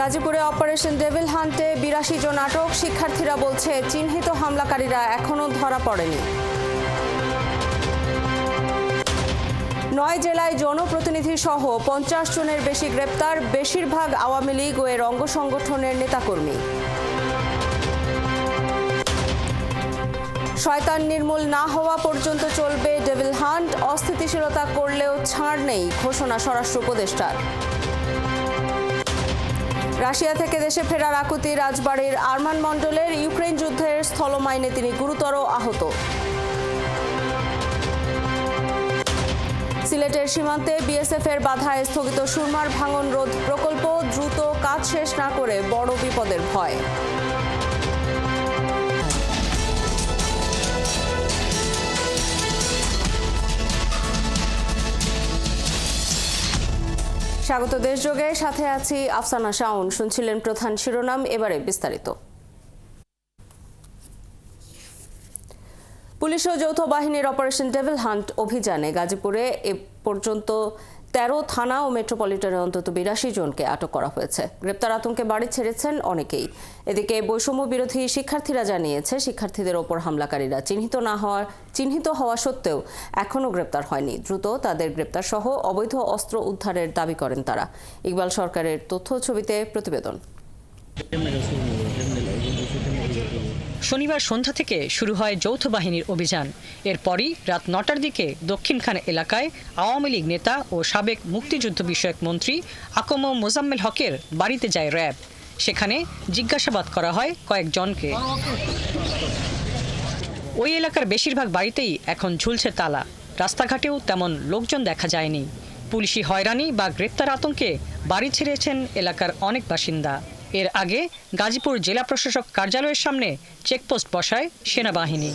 গাজীপুরে operation devil হান্টে ৮২ জন আটক। শিক্ষার্থীরা বলছে চিহ্নিত হামলাকারীরা এখনও ধরা পড়েনি। ৯ জেলায় জনপ্রতিনিধি সহ ৫০ জনের বেশি গ্রেপ্তার, বেশিরভাগ আওয়ামী লীগ ও এর অঙ্গ সংগঠনের নেতাকর্মী। শয়তান নির্মূল না হওয়া পর্যন্ত চলবে ডেভিল হান্ট, অস্থিতিশীলতা করলেও ছাড় নেই ঘোষণা স্বরাষ্ট্র উপদেষ্টার। রাশিয়া থেকে দেশে ফেরার আকুতি রাজবাড়ীর আরমান মণ্ডলের, ইউক্রেন যুদ্ধের স্থলমাইনে তিনি গুরুতর আহত। সিলেটের সীমান্তে বিএসএফের বাধায় স্থগিত সুরমার ভাঙন রোধ প্রকল্প, দ্রুত কাজ শেষ না করে বড় বিপদের ভয়। স্বাগত দেশযোগে, সাথে আছি আফসানা শাওন। শুনছিলেন প্রধান শিরোনাম, এবারে বিস্তারিত। পুলিশ ও যৌথ বাহিনীর অপারেশন ডেভিল হান্ট অভিযানে গাজীপুরে এ পর্যন্ত ১৩ থানা ও মেট্রোপলিটনে অন্তত ৮২ জনকে আটক করা হয়েছে। গ্রেপ্তার আতঙ্কে বাড়ি ছেড়েছেন অনেকেই। এদিকে বৈষম্য বিরোধী শিক্ষার্থীরা জানিয়েছে, শিক্ষার্থীদের ওপর হামলাকারীরা চিহ্নিত হওয়া সত্ত্বেও এখনও গ্রেপ্তার হয়নি। দ্রুত তাদের গ্রেপ্তার সহ অবৈধ অস্ত্র উদ্ধারের দাবি করেন তারা। ইকবাল সরকারের তথ্য ছবিতে প্রতিবেদন। শনিবার সন্ধ্যা থেকে শুরু হয় যৌথ বাহিনীর অভিযান। এরপরই রাত ৯টার দিকে দক্ষিণখান এলাকায় আওয়ামী লীগ নেতা ও সাবেক মুক্তিযুদ্ধ বিষয়ক মন্ত্রী আকম মোজাম্মেল হকের বাড়িতে যায় র্যাব। সেখানে জিজ্ঞাসাবাদ করা হয় কয়েকজনকে। ওই এলাকার বেশিরভাগ বাড়িতেই এখন ঝুলছে তালা, রাস্তাঘাটেও তেমন লোকজন দেখা যায়নি। পুলিশি হয়রানি বা গ্রেপ্তার আতঙ্কে বাড়ি ছেড়েছেন এলাকার অনেক বাসিন্দা। এর আগে গাজীপুর জেলা প্রশাসক কার্যালয়ের সামনে চেকপোস্ট বসায় সেনাবাহিনী।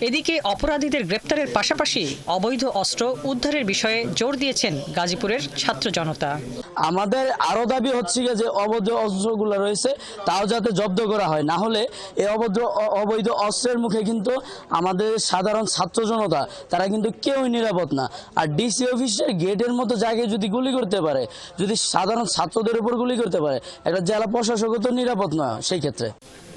এদিকে অপরাধীদের গ্রেপ্তারের পাশাপাশি অবৈধ অস্ত্র উদ্ধারের বিষয়ে জোর দিয়েছেন গাজীপুরের ছাত্র জনতা। আমাদের আরো দাবি হচ্ছে যে অবৈধ অস্ত্রগুলো রয়েছে তাও যাতে জব্দ করা হয়, না হলে এই অবৈধ অস্ত্রের মুখে কিন্তু আমাদের সাধারণ ছাত্র জনতা তারা কিন্তু কেউই নিরাপদ না। আর ডিসি অফিসের গেটের মতো জায়গায় যদি গুলি করতে পারে, যদি সাধারণ ছাত্রদের উপর গুলি করতে পারে, একটা জেলা প্রশাসকও তো নিরাপদ নয় সেই ক্ষেত্রে।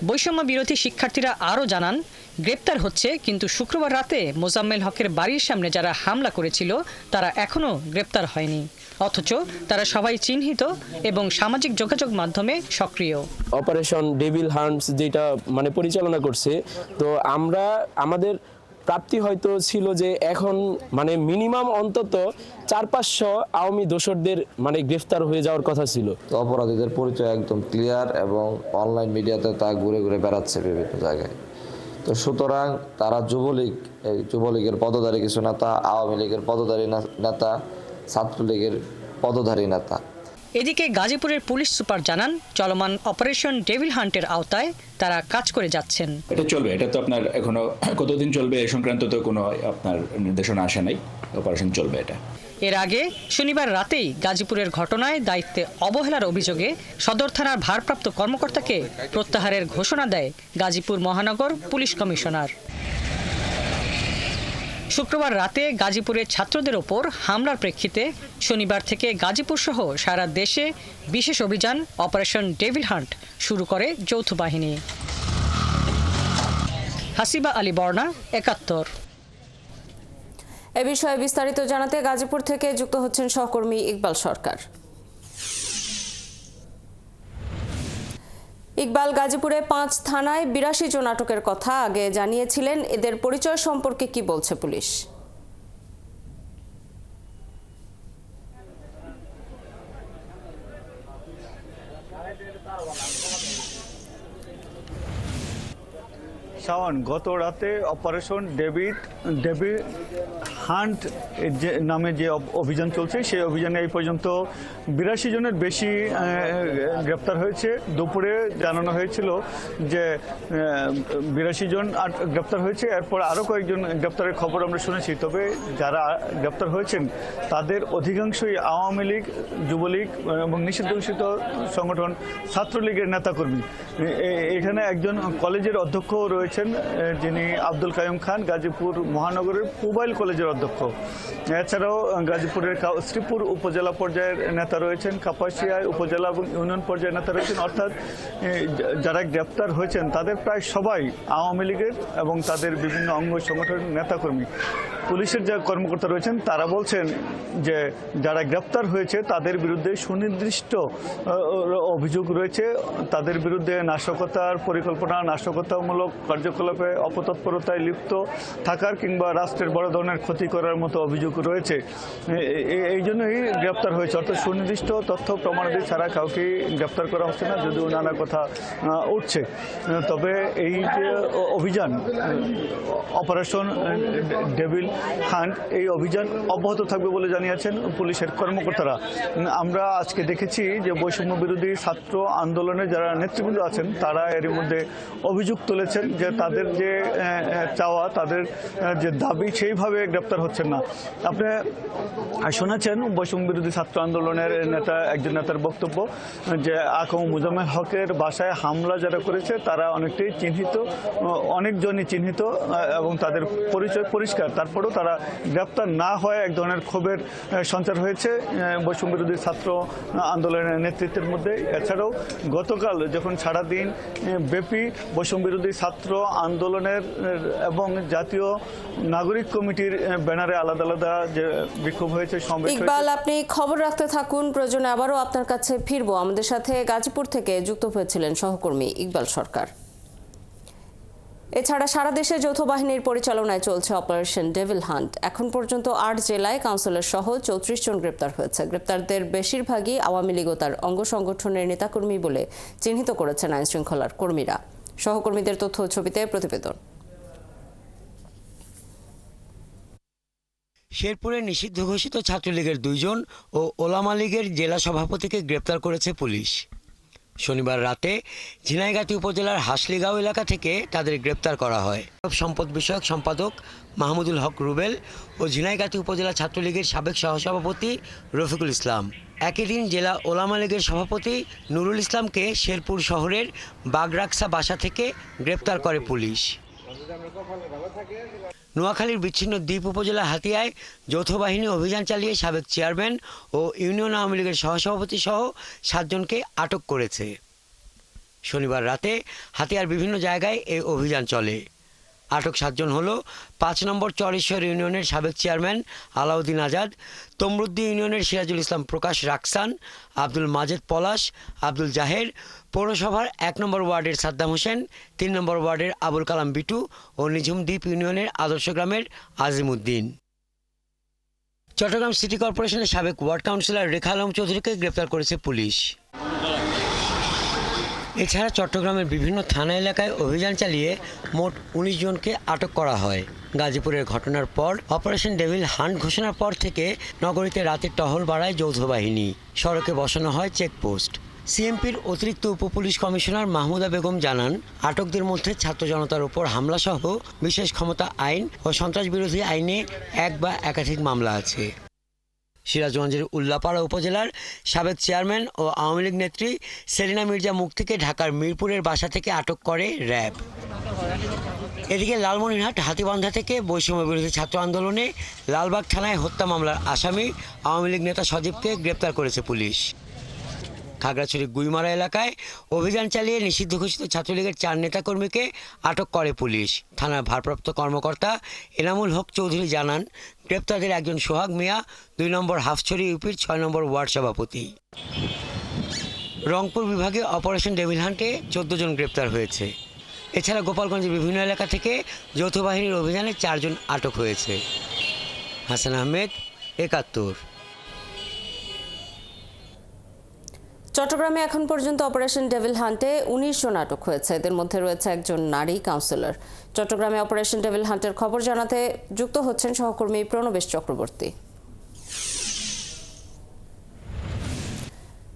বৈষম্য বিরোধী শিক্ষার্থীরা আরও জানান, গ্রেপ্তার হচ্ছে, কিন্তু শুক্রবার রাতে মোজাম্মেল হকের বাড়ির সামনে যারা হামলা করেছিল তারা এখনও গ্রেপ্তার হয়নি। অথচ তারা সবাই চিহ্নিত এবং সামাজিক যোগাযোগ মাধ্যমে সক্রিয়। অপারেশন ডেভিল হান্টস যেটা পরিচালনা করছে, তো আমাদের প্রাপ্তি হয়তো ছিল যে এখন মিনিমাম অন্তত ৪-৫০০ আওয়ামী দোসরদের গ্রেফতার হয়ে যাওয়ার কথা ছিল। তো অপরাধীদের পরিচয় একদম ক্লিয়ার এবং অনলাইন মিডিয়াতে তা ঘুরে ঘুরে বেড়াচ্ছে বিভিন্ন জায়গায়। তো সুতরাং তারা যুবলীগের পদধারী কিছু নেতা, আওয়ামী লীগের পদধারী নেতা, ছাত্রলীগের পদধারী নেতা। এদিকে গাজীপুরের পুলিশ সুপার জানান, চলমান অপারেশন ডেভিল হান্টের আওতায় তারা কাজ করে যাচ্ছেন। এটা চলবে, এটা তো আপনার এখনো কতদিন চলবে এ সংক্রান্ত তো কোনো আপনার নির্দেশনা আসে নাই। অপারেশন চলবে এটা। এর আগে শনিবার রাতেই গাজীপুরের ঘটনায় দায়িত্বে অবহেলার অভিযোগে সদর থানার ভারপ্রাপ্ত কর্মকর্তাকে প্রত্যাহারের ঘোষণা দেয় গাজীপুর মহানগর পুলিশ কমিশনার। শুক্রবার রাতে গাজীপুরের ছাত্রদের ওপর হামলার প্রেক্ষিতে শনিবার থেকে গাজীপুর সহ সারা দেশে বিশেষ অভিযান অপারেশন ডেভিল হান্ট শুরু করে যৌথ বাহিনী। হাসিবা আলী বর্ণা, ৭১। এ বিষয়ে বিস্তারিত জানাতে গাজীপুর থেকে যুক্ত হচ্ছেন সহকর্মী ইকবাল সরকার। ইকবাল, গাজীপুরে ৫ থানায় ৮২ জন আটকের কথা আগে জানিয়েছিলেন, এদের পরিচয় সম্পর্কে কি বলছে পুলিশ? শাওন, গত রাতে অপারেশন ডেভিল হান্ট নামে যে অভিযান চলছে, সেই অভিযানে এই পর্যন্ত ৮২ জনের বেশি গ্রেপ্তার হয়েছে। দুপুরে জানানো হয়েছিল যে ৮২ জন গ্রেপ্তার হয়েছে, এরপর আরও কয়েকজন গ্রেপ্তারের খবর আমরা শুনেছি। তবে যারা গ্রেপ্তার হয়েছেন তাদের অধিকাংশই আওয়ামী লীগ, যুবলীগ এবং নিষিদ্ধ ঘোষিত সংগঠন ছাত্রলীগের নেতাকর্মী। এখানে একজন কলেজের অধ্যক্ষও রয়েছে। রয়েছেন যিনি আব্দুল কাইয়ুম খান, গাজীপুর মহানগরের পুবাইল কলেজের অধ্যক্ষ। এছাড়াও গাজীপুরের শ্রীপুর উপজেলা পর্যায়ের নেতা রয়েছেন, কাপাসিয়ায় উপজেলা এবং ইউনিয়ন পর্যায়ের নেতা রয়েছেন। অর্থাৎ যারা গ্রেপ্তার হয়েছেন তাদের প্রায় সবাই আওয়ামী লীগের এবং তাদের বিভিন্ন অঙ্গ সংগঠনের নেতাকর্মী। পুলিশের যে কর্মকর্তা রয়েছেন তারা বলছেন যে যারা গ্রেপ্তার হয়েছে তাদের বিরুদ্ধে সুনির্দিষ্ট অভিযোগ রয়েছে। তাদের বিরুদ্ধে নাশকতার পরিকল্পনা, নাশকতামূলক কার্যকলাপে অপতৎপরতায় লিপ্ত থাকার কিংবা রাষ্ট্রের বড় ধরনের ক্ষতি করার মতো অভিযোগ রয়েছে। এই জন্যই গ্রেপ্তার হয়েছে। অর্থাৎ সুনির্দিষ্ট তথ্য প্রমাণাদি ছাড়া কাউকে গ্রেপ্তার করা হচ্ছে না, যদিও নানা কথা উঠছে। তবে এই যে অভিযান অপারেশন ডেভিল হান্ট, এই অভিযান অব্যাহত থাকবে বলে জানিয়েছেন পুলিশের কর্মকর্তারা। আমরা আজকে দেখেছি যে বৈষম্য বিরোধী ছাত্র আন্দোলনে যারা নেতৃবৃন্দ আছেন তারা এর মধ্যে অভিযোগ তুলেছেন যে তাদের যে চাওয়া, তাদের যে দাবি, সেইভাবে গ্রেপ্তার হচ্ছেন না। আপনি শুনেছেন বৈষম্য বিরোধী ছাত্র আন্দোলনের একজন নেতার বক্তব্য যে আকম মুজাম্মেল হকের বাসায় হামলা যারা করেছে তারা অনেকটাই চিহ্নিত, অনেকজনই চিহ্নিত এবং তাদের পরিচয় পরিষ্কার। তারপরেও তারা গ্রেপ্তার না হয় এক ধরনের ক্ষোভের সঞ্চার হয়েছে বৈষম্য বিরোধী ছাত্র আন্দোলনের নেতৃত্বের মধ্যে। এছাড়াও গতকাল যখন সারাদিন ব্যাপী বৈষম্য বিরোধী ছাত্র আন্দোলনের এবং জাতীয় নাগরিক কমিটির ব্যানারে আলাদা আলাদা যে বিক্ষোভ হয়েছে, সমাবেশ হয়েছে। ইকবাল, আপনি খবর রাখতে থাকুন, প্রয়োজনে আবারও আপনার কাছে ফিরবো। আমাদের সাথে গাজীপুর থেকে যুক্ত হয়েছিলেন সহকর্মী ইকবাল সরকার। এছাড়া সারা দেশে যৌথ বাহিনীর পরিচালনায় চলছে অপারেশন ডেভিল হান্ট। এখন পর্যন্ত 8 জেলায় কাউন্সিলর সহ 34 জন গ্রেপ্তার হয়েছে। গ্রেপ্তারদের বেশিরভাগই আওয়ামী লীগ ও তার অঙ্গ সংগঠনের নেতাকর্মী বলে চিহ্নিত করেছেন আইন শৃঙ্খলার কর্মীরা। সহকর্মীদের তথ্য ছবিতে প্রতিবেদন। শেরপুরে নিষিদ্ধ ঘোষিত ছাত্রলীগের 2 জন ও ওলামা লীগের জেলা সভাপতিকে গ্রেপ্তার করেছে পুলিশ। শনিবার রাতে ঝিনাইগাতি উপজেলার হাসলিগাঁও এলাকা থেকে তাদের গ্রেপ্তার করা হয়। সম্পদ বিষয়ক সম্পাদক মাহমুদুল হক রুবেল ও ঝিনাইগাতি উপজেলা ছাত্রলীগের সাবেক সহসভাপতি রফিকুল ইসলাম। একই দিন জেলা ওলামা লীগের সভাপতি নুরুল ইসলামকে শেরপুর শহরের বাগরাকসা বাসা থেকে গ্রেপ্তার করে পুলিশ। নোয়াখালীর বিচ্ছিন্ন দ্বীপ উপজেলা হাতিয়ায় যৌথ বাহিনী অভিযান চালিয়ে সাবেক চেয়ারম্যান ও ইউনিয়ন আওয়ামী লীগের সহসভাপতি সহ 7 জনকে আটক করেছে। শনিবার রাতে হাতিয়ার বিভিন্ন জায়গায় এই অভিযান চলে। আটক 7 জন হল 5 নম্বর চরেশ্বর ইউনিয়নের সাবেক চেয়ারম্যান আলাউদ্দিন আজাদ, তমরুদ্দি ইউনিয়নের সিরাজুল ইসলাম প্রকাশ রাকসান, আব্দুল মাজেদ পলাশ, আব্দুল জাহের, পৌরসভার 1 নম্বর ওয়ার্ডের সাদ্দাম হোসেন, 3 নম্বর ওয়ার্ডের আবুল কালাম বিটু ও নিঝুম দ্বীপ ইউনিয়নের আদর্শ গ্রামের আজিম উদ্দিন। চট্টগ্রাম সিটি কর্পোরেশনের সাবেক ওয়ার্ড কাউন্সিলর রেখা আলম চৌধুরীকে গ্রেপ্তার করেছে পুলিশ। এছাড়া চট্টগ্রামের বিভিন্ন থানা এলাকায় অভিযান চালিয়ে মোট 19 জনকে আটক করা হয়। গাজীপুরের ঘটনার পর অপারেশন ডেভিল হান্ট ঘোষণার পর থেকে নগরীতে রাতের টহল বাড়ায় যৌথ বাহিনী। সড়কে বসানো হয় চেকপোস্ট। সিএমপির অতিরিক্ত উপপুলিশ কমিশনার মাহমুদা বেগম জানান, আটকদের মধ্যে ছাত্র জনতার উপর হামলাসহ বিশেষ ক্ষমতা আইন ও সন্ত্রাস বিরোধী আইনে 1 বা একাধিক মামলা আছে। সিরাজগঞ্জের উল্লাপাড়া উপজেলার সাবেক চেয়ারম্যান ও আওয়ামী লীগ নেত্রী সেলিনা মির্জা মুক্তিকে ঢাকার মিরপুরের বাসা থেকে আটক করে র্যাব। এদিকে লালমনিরহাট হাতীবান্ধা থেকে বৈষম্য বিরোধী ছাত্র আন্দোলনে লালবাগ থানায় হত্যা মামলার আসামি আওয়ামী লীগ নেতা সজীবকে গ্রেপ্তার করেছে পুলিশ। খাগড়াছড়ি গুইমারা এলাকায় অভিযান চালিয়ে নিষিদ্ধ ঘোষিত ছাত্রলীগের 4 নেতাকর্মীকে আটক করে পুলিশ। থানার ভারপ্রাপ্ত কর্মকর্তা এনামুল হক চৌধুরী জানান, গ্রেপ্তারদের একজন সোহাগ মিয়া 2 নম্বর হাফছড়ি ইউপির 6 নম্বর ওয়ার্ড সভাপতি। রংপুর বিভাগে অপারেশন ডেভিল হান্টে 14 জন গ্রেপ্তার হয়েছে। এছাড়া গোপালগঞ্জের বিভিন্ন এলাকা থেকে যৌথ বাহিনীর অভিযানে 4 জন আটক হয়েছে। হাসান আহমেদ, 71। চট্টগ্রামে এখন পর্যন্ত অপারেশন ডেভিল হান্টে 19 জন আটক হয়েছে। এদের মধ্যে রয়েছে একজন নারী কাউন্সিলর। চট্টগ্রামে অপারেশন ডেভিল হান্টের খবর জানাতে যুক্ত হচ্ছেন সহকর্মী প্রণবেশ চক্রবর্তী।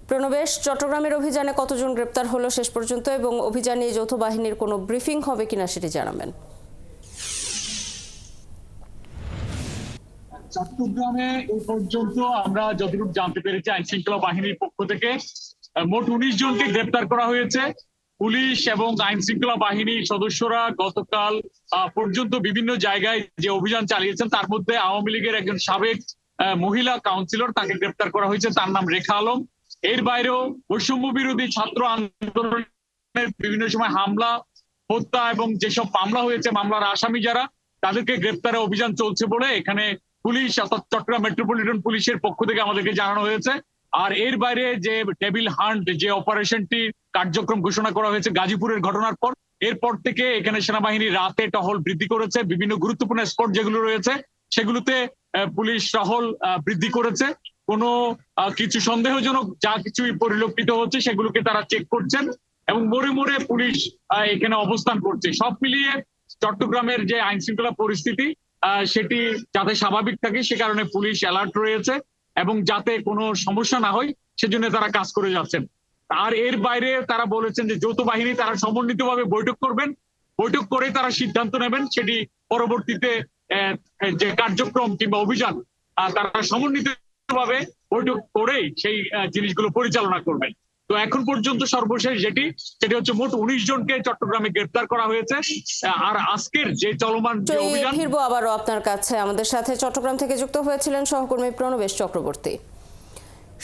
প্রণবেশ, চট্টগ্রামের অভিযানে কতজন গ্রেপ্তার হলো শেষ পর্যন্ত এবং অভিযানে যৌথ বাহিনীর কোনো ব্রিফিং হবে কিনা সেটি জানাবেন। চট্টগ্রামে এই পর্যন্ত আমরা যতটুকু জানতে পেরেছি আইন শৃঙ্খলা বাহিনীর পক্ষ থেকে মোট 19 জনকে গ্রেপ্তার করা হয়েছে। পুলিশ এবং আইন শৃঙ্খলা বাহিনীর সদস্যরা গতকাল পর্যন্ত বিভিন্ন জায়গায় যে অভিযান চালিয়েছেন, তার মধ্যে আওয়ামী লীগের একজন সাবেক মহিলা কাউন্সিলর, তাকে গ্রেপ্তার করা হয়েছে, তার নাম রেখা আলম। এর বাইরেও বৈষম্য বিরোধী ছাত্র আন্দোলনের বিভিন্ন সময় হামলা, হত্যা এবং যেসব মামলা হয়েছে, মামলার আসামি যারা, তাদেরকে গ্রেপ্তারে অভিযান চলছে বলে এখানে পুলিশ অর্থাৎ চট্টগ্রাম মেট্রোপলিটন পুলিশের পক্ষ থেকে আমাদেরকে জানানো হয়েছে। আর এর বাইরে যে টেবিল হান্ট যে অপারেশনটি কার্যক্রম ঘোষণা করা হয়েছে গাজীপুরের ঘটনার পর, এরপর থেকে এখানে সেনাবাহিনী রাতে টহল বৃদ্ধি করেছে। বিভিন্ন গুরুত্বপূর্ণ স্পট যেগুলো রয়েছে সেগুলোতে পুলিশ টহল বৃদ্ধি করেছে। কোনো কিছু সন্দেহজনক যা কিছুই পরিলক্ষিত হচ্ছে সেগুলোকে তারা চেক করছেন এবং মোড়ে মোড়ে পুলিশ এখানে অবস্থান করছে। সব মিলিয়ে চট্টগ্রামের যে আইন শৃঙ্খলা পরিস্থিতি সেটি যাতে স্বাভাবিক থাকে সে কারণে পুলিশ অ্যালার্ট রয়েছে এবং যাতে কোনো সমস্যা না হয় সেজন্য তারা কাজ করে যাচ্ছেন। আর এর বাইরে তারা বলেছেন যে যৌথ বাহিনী তারা সমন্বিতভাবে বৈঠক করবেন, বৈঠক করে তারা সিদ্ধান্ত নেবেন, সেটি পরবর্তীতে যে কার্যক্রম কিংবা অভিযান তারা সমন্বিতভাবে বৈঠক করেই সেই জিনিসগুলো পরিচালনা করবেন। তো এখন পর্যন্ত সর্বশেষ সেটি হচ্ছে মোট 19 জনকে চট্টগ্রামে গ্রেপ্তার করা হয়েছে। আর আজকের যে চলমান অভিযান, ফিরবো আবারও আপনার কাছে। আমাদের সাথে চট্টগ্রাম থেকে যুক্ত হয়েছিলেন সহকর্মী প্রণবেশ চক্রবর্তী।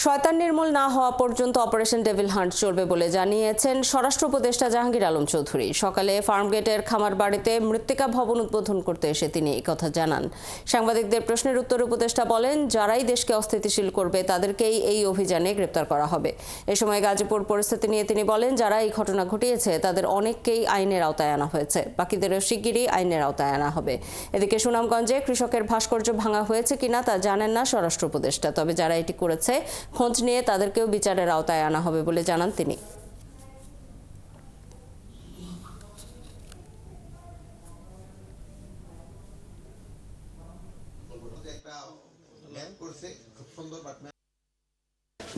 শয়তান নির্মূল না হওয়া পর্যন্ত অপারেশন ডেভিল হান্ট চলবে বলে জানিয়েছেন স্বরাষ্ট্র উপদেষ্টা জাহাঙ্গীর আলম চৌধুরী। সকালে ফার্মগেটের খামার বাড়িতে মৃত্তিকা ভবন উদ্বোধন করতে এসে তিনি একথা জানান। সাংবাদিকদের প্রশ্নের উত্তরে উপদেষ্টা বলেন, যারাই দেশকে অস্থিতিশীল করবে তাদেরকেই এই অভিযানে গ্রেপ্তার করা হবে। এ সময় গাজীপুর পরিস্থিতি নিয়ে তিনি বলেন, যারা এই ঘটনা ঘটিয়েছে তাদের অনেককেই আইনের আওতায় আনা হয়েছে, বাকিদেরও শিগগিরই আইনের আওতায় আনা হবে। এদিকে সুনামগঞ্জে কৃষকের ভাস্কর্য ভাঙা হয়েছে কিনা তা জানেন না স্বরাষ্ট্র উপদেষ্টা, তবে যারা এটি করেছে খোঁজ নিয়ে তাদেরকেও বিচারের আওতায় আনা হবে বলে জানান তিনি।